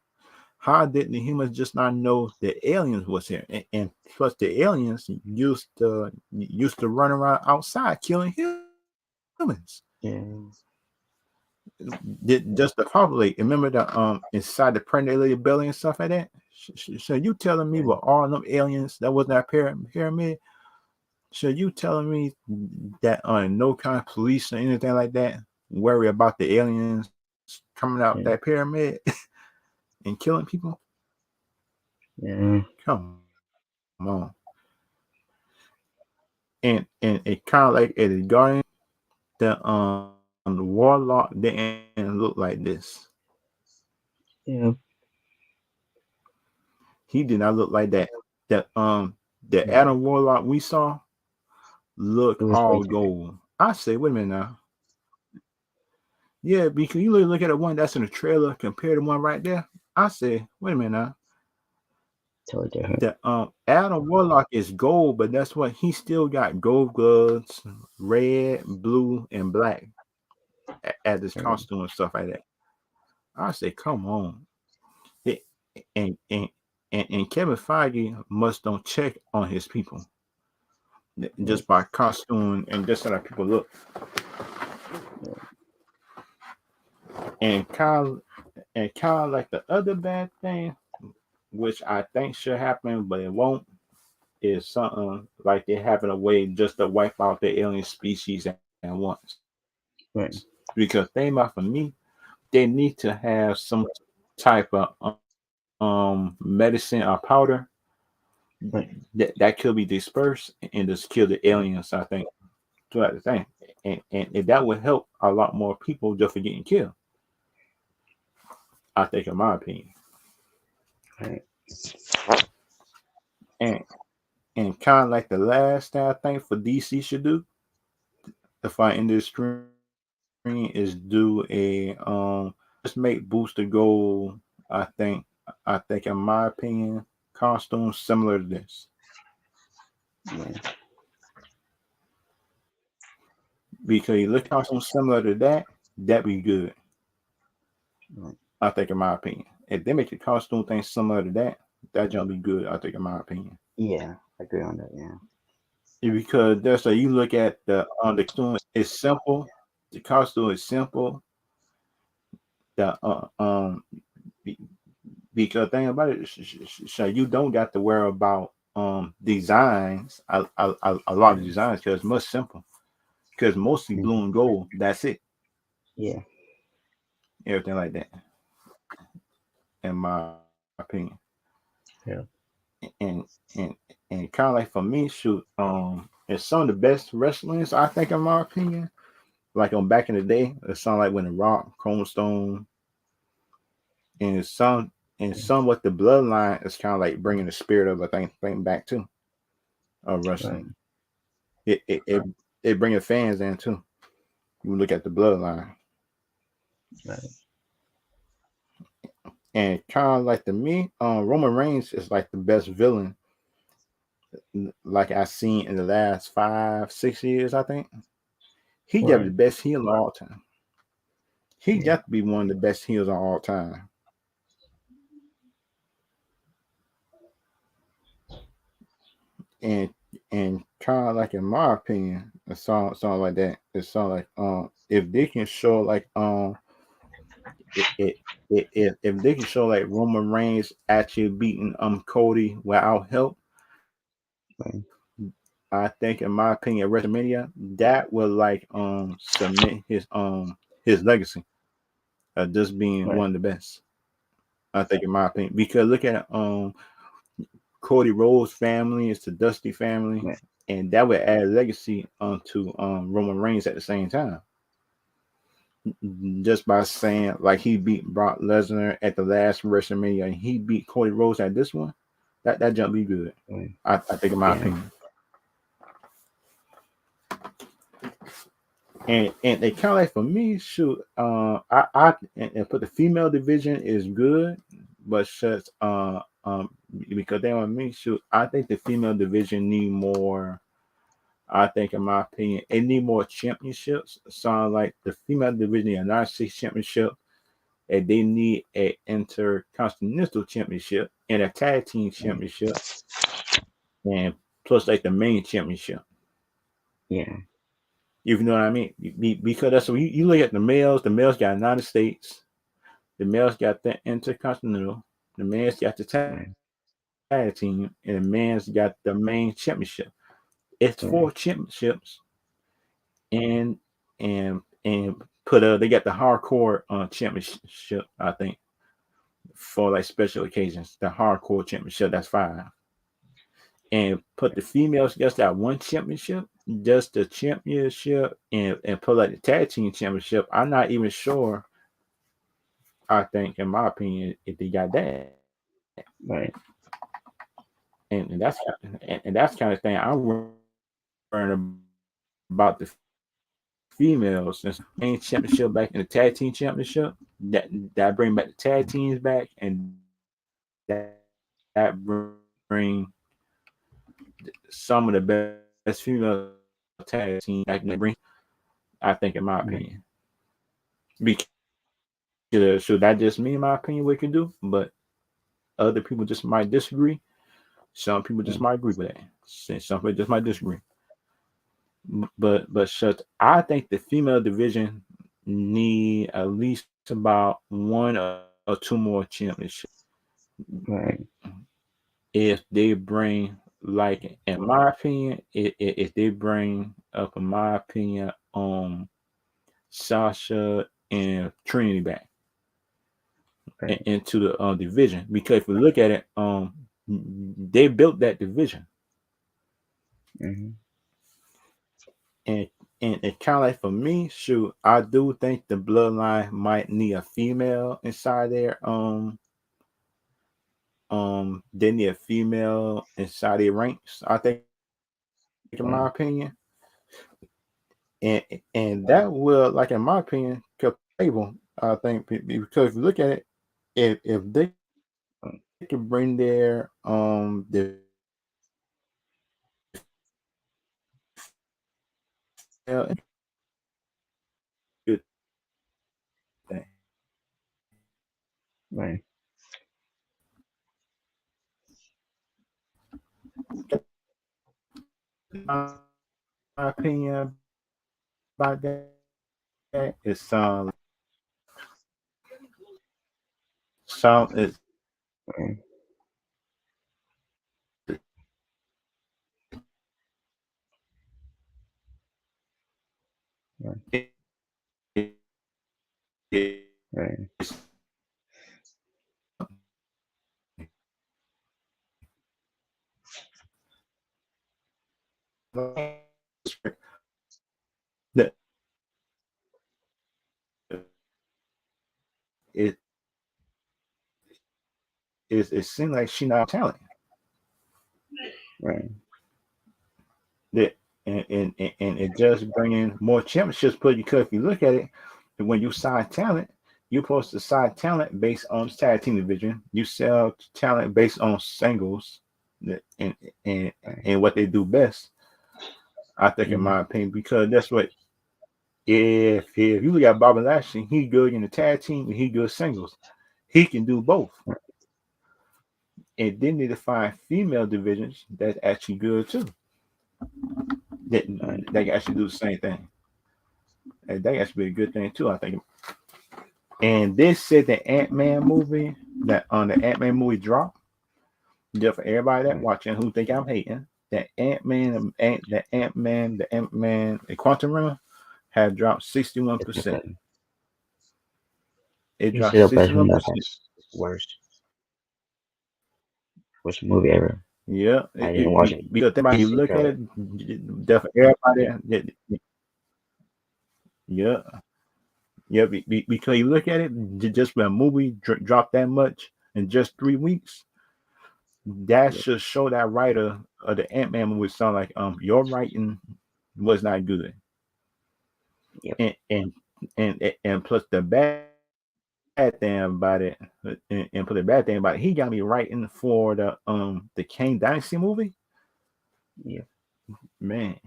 how didn't the humans just not know the aliens was here? And plus, the aliens used to run around outside killing humans. Yeah. Just to populate. Remember the inside the predator belly and stuff like that. So you telling me with all them aliens that was that pyramid? So you telling me that no kind of police or anything like that worry about the aliens coming out that Yeah. pyramid and killing people? Yeah. Come on. And it kind of like at the Guardian, the warlock didn't look like this. Yeah. He did not look like that. The Yeah. Adam Warlock we saw looked It was way all different. gold. I say, wait a minute now. Yeah, because you look at the one that's in the trailer compared to one right there. I say, wait a minute now. Totally different. The Adam Warlock is gold, but that's what he still got gold gloves, red, blue, and black as his Right. costume and stuff like that. I say, come on. It, and, and and Kevin Feige must don't check on his people Right. just by costume and just how people look. Yeah. And kind of like the other bad thing, which I think should happen, but it won't, is something like they're having a way just to wipe out the alien species at once. Right. Because think about for me, they need to have some type of medicine or powder Right. that could be dispersed and just kill the Right. aliens. I think throughout the thing, and if that would help a lot more people just for getting killed. I think, in my opinion, Right. and and kind of like the last thing I think for DC should do to fight in this screen is do just make Booster Gold. I think I think in my opinion, costumes similar to this Yeah. because you look costumes similar to that'd be good. Right. I think in my opinion, if they make a costume thing similar to that jump be good. I think in my opinion. Yeah. I agree on that. Yeah. Because there's a you look at the costume is simple. The costume is simple. The be- because thing about it, so you don't got to worry about designs. A lot of Right. designs because it's much simple. Because mostly Mm-hmm. blue and gold. That's it. Yeah. Everything like that, in my opinion. Yeah. And and and kind of like for me, shoot, it's some of the best wrestlers I think in my opinion. Like on back in the day, it sounded like when the Rock, Chrome Stone, and some with the bloodline is kind of like bringing the spirit of a thing back too of Right. wrestling. It bringing fans in too. You look at the bloodline, Right. and kind of like to me, Roman Reigns is like the best villain like I seen in the last 5 6 years. I think he got the Right. best heel of all time. He Yeah. got to be one of the best heels of all time. And kind of like in my opinion, a song like that. It sound like if they can show like it, if they can show like Roman Reigns actually beating Cody without help, Right. I think, in my opinion, WrestleMania that will like cement his legacy of just being Right. one of the best. I think, in my opinion, because look at Cody Rhodes' family, it's the Dusty family, Right. and that would add legacy onto Roman Reigns at the same time. Just by saying like he beat Brock Lesnar at the last WrestleMania and he beat Cody Rhodes at this one, that jump be good. Right. I think, in my Yeah. opinion. And they kind of like for me, shoot, and put the female division is good, but just because they want me, shoot, I think the female division need more. I think, in my opinion, it need more championships. Sound like the female division, the United States Championship, and they need a intercontinental championship and a tag team Right. championship, and plus like the main championship. Yeah. If you know what I mean, because that's what you look at the males. The males got United States. The males got the intercontinental. The men's got the tag Right. team, and the men's got the main championship. It's four Right. championships, and and put they got the hardcore championship. I think for like special occasions, the hardcore championship. That's five, and put the females just that one championship, just the championship, and put like the tag team championship. I'm not even sure. I think, in my opinion, if they got that, Right. and that's kind of thing I'm worrying about the females since main championship back in the tag team championship. That bring back the tag teams back, and that bring some of the best female tag team back in the ring. I think, in my opinion, Right. because so that just me, in my opinion, what it can do, but other people just might disagree. Some people just Right. might agree with that. Some people just might disagree. But shut. I think the female division need at least about one or two more championships. Right. If they bring, like, in my opinion, if they bring up, in my opinion, Sasha and Trinity back Right. into the division, because if we look at it, they built that division, Mm-hmm. and it kind of like for me, shoot, I do think the bloodline might need a female inside there. They need a female inside their ranks. I think, in my opinion, Right. and that will, like, in my opinion, keep the table. I think because if you look at it, if they can bring their the female, good thing. Right. My opinion about that is some is Right. Right. Right. that it it seems like she not talent Right. that and it just bringing more championships. But because if you look at it, when you sign talent, you're supposed to sign talent based on tag team division. You sell talent based on singles, and and Right. and what they do best. I think, in Mm-hmm. my opinion, because that's what if you look at Bobby Lashley, he good in the tag team and he good singles. He can do both. And then they need to find female divisions that's actually good too. That Right. they can actually do the same thing. And that actually be a good thing too, I think. And this said the Ant-Man movie, that on the Ant-Man movie drop, just for everybody that Right. watching who think I'm hating. the Quantum Realm had dropped It's been 61%. cutting. It You see dropped the best one that 61%. has worst worst movie ever. Yeah, I didn't watch it. because think about it, you It's look at trailer. it, definitely everybody, yeah, yeah, because you look at it, just when a movie dropped that much in just 3 weeks, that Yep. should show that writer of the Ant Man movie sound like your writing was not good, Yep. and and and plus the bad thing about it, and plus the bad thing about it, he got me writing for the Kang Dynasty movie. Yep. Man,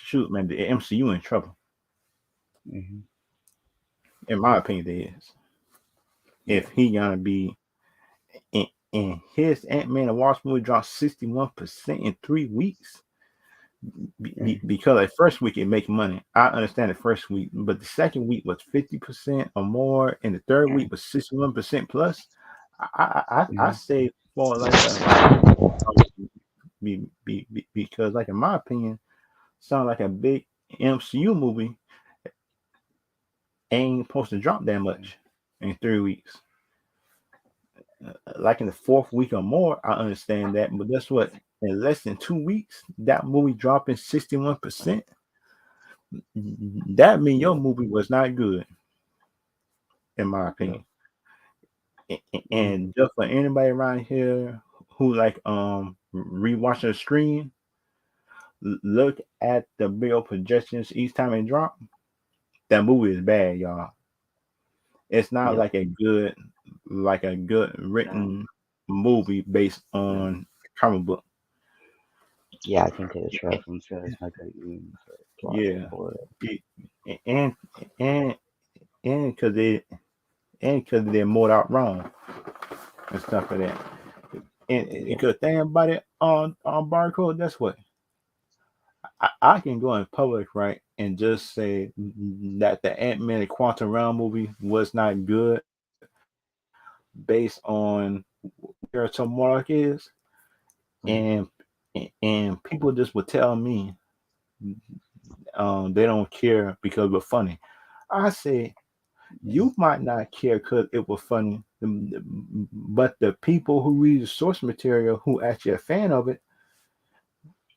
shoot, man, the MCU in trouble, Hmm. in my opinion. It is if Yep. he gonna be in his Ant Man and Wasp movie dropped 61% in 3 weeks. Mm. Because the first week it make money. I understand the first week, but the second week was 50% or more, and the third Mm. week was 61% plus. I Mm. say for like a because like in my opinion, sound like a big MCU movie ain't supposed to drop that much in 3 weeks. Like in the fourth week or more, I understand that, but that's what in less than 2 weeks that movie dropping 61%. That means your Yep. movie was not good, in my Yep. opinion. Mm. And just for anybody around here who like rewatching the screen, look at the bill projections each time it drop. That movie is bad, y'all. It's not Yep. like a good No. written movie based No. on comic book. Yeah, I can tell the trailer from the trailer. It's not good even for plot Yeah, or Be- and and and because they're more out wrong and stuff like that. And yeah. because thing about it on barcode, that's what I can go in public, right, and just say that the Ant Man and Quantum Realm movie was not good based on where Tomorrow is, Right. and and people just would tell me they don't care because we're funny. I say Mm. you might not care because it was funny, but the people who read the source material who actually a fan of it,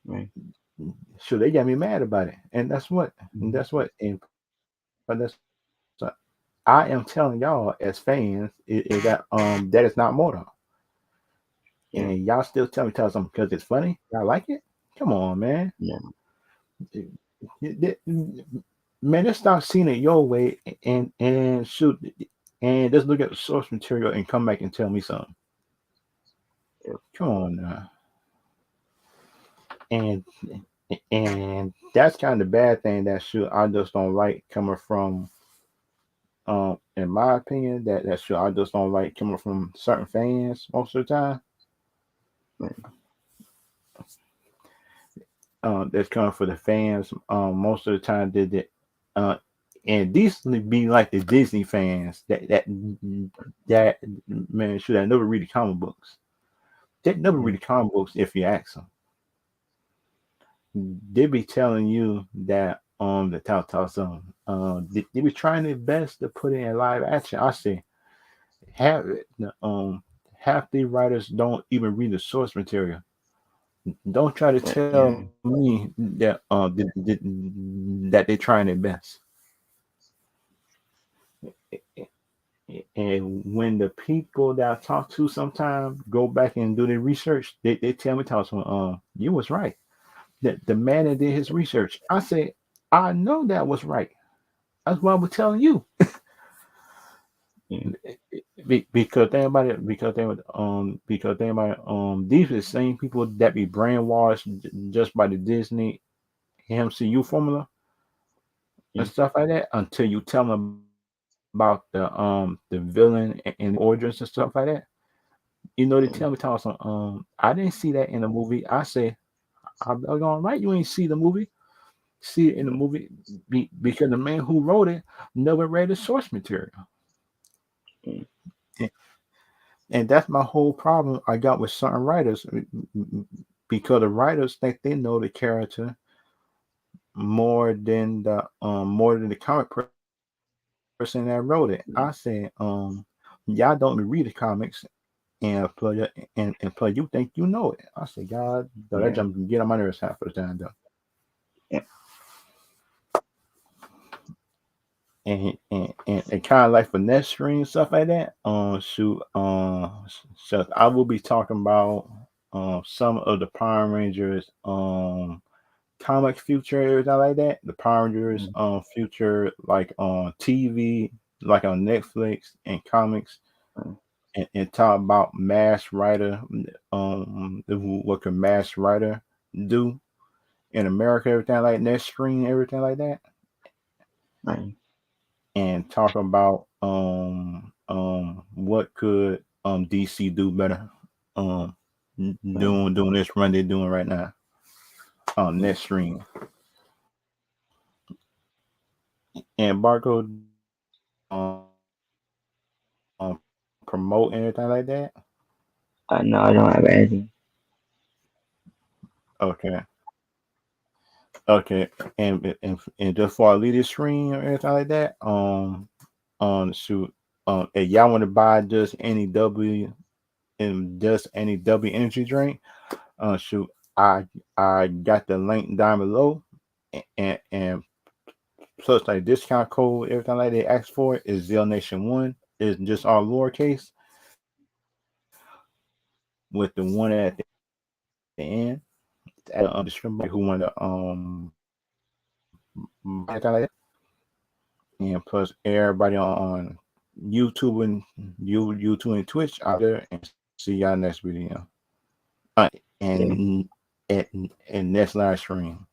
Right. sure they got me mad about it, and Mm. and but that's I am telling y'all as fans is that that is not motor, Yeah. and y'all still tell something because it's funny. Y'all like it? Come on, man. Yeah. Man, let's stop seeing it your way and shoot and just look at the source material and come back and tell me something. Yep. Come on now. And that's kind of the bad thing that shoot I just don't like coming from in my opinion that shoot I just don't like coming from certain fans most of the time. Right. That's coming for the fans. Most of the time uh, and decently be like the Disney fans that man should I never read the comic books. They never read Right. the comic books if you ask them. They be telling you that the Telltale Zone. They be trying their best to put it in live action. I say have half the writers don't even read the source material. Don't try to Right. tell Yeah. me that they're trying their best. And when the people that I talk to sometimes go back and do their research, they tell me, you was right. The man that did his research. I say, I know that was right. That's why I was telling you. Yeah. Because they about these are the same people that be brainwashed just by the Disney MCU formula and Yeah. stuff like that until you tell them about the villain and the origins and stuff like that. They tell me I didn't see that in the movie. I say I'm going right. You ain't see the movie. See it in the Yeah. movie because the man who wrote it never read the source material. Yeah. And that's my whole problem I got with certain writers. because the writers think they know the character more than the comic person that wrote it. I said, y'all don't even read the comics and plus you think you know it. I said, God, though, that Yeah. jump get on my nerves half of the time though. Yeah. And kind of like finesse stream stuff like that. Shoot, so I will be talking about some of the Power Rangers comic future everything like that. The Power Rangers Mm. future like on TV, like on Netflix and comics, Mm. and talk about Mass Rider, what can Mass Rider do in America, everything like that, screen, everything like that, Right. and talk about what could DC do better um Right. doing this run they're doing right now on Yeah. net stream. And Barco, do you promote anything like that? No, I don't have anything. Okay. Okay, and just for our leader stream or anything like that, shoot, if y'all want to buy just any W energy drink, shoot, I got the link down below, and plus like discount code, everything like they asked for is Zell Nation One. Is just all lowercase with the one at the end. At description who want to buy anything like that, and plus everybody on YouTube and YouTube and Twitch out there, and see y'all next video. Uh, Yeah. and at next live stream.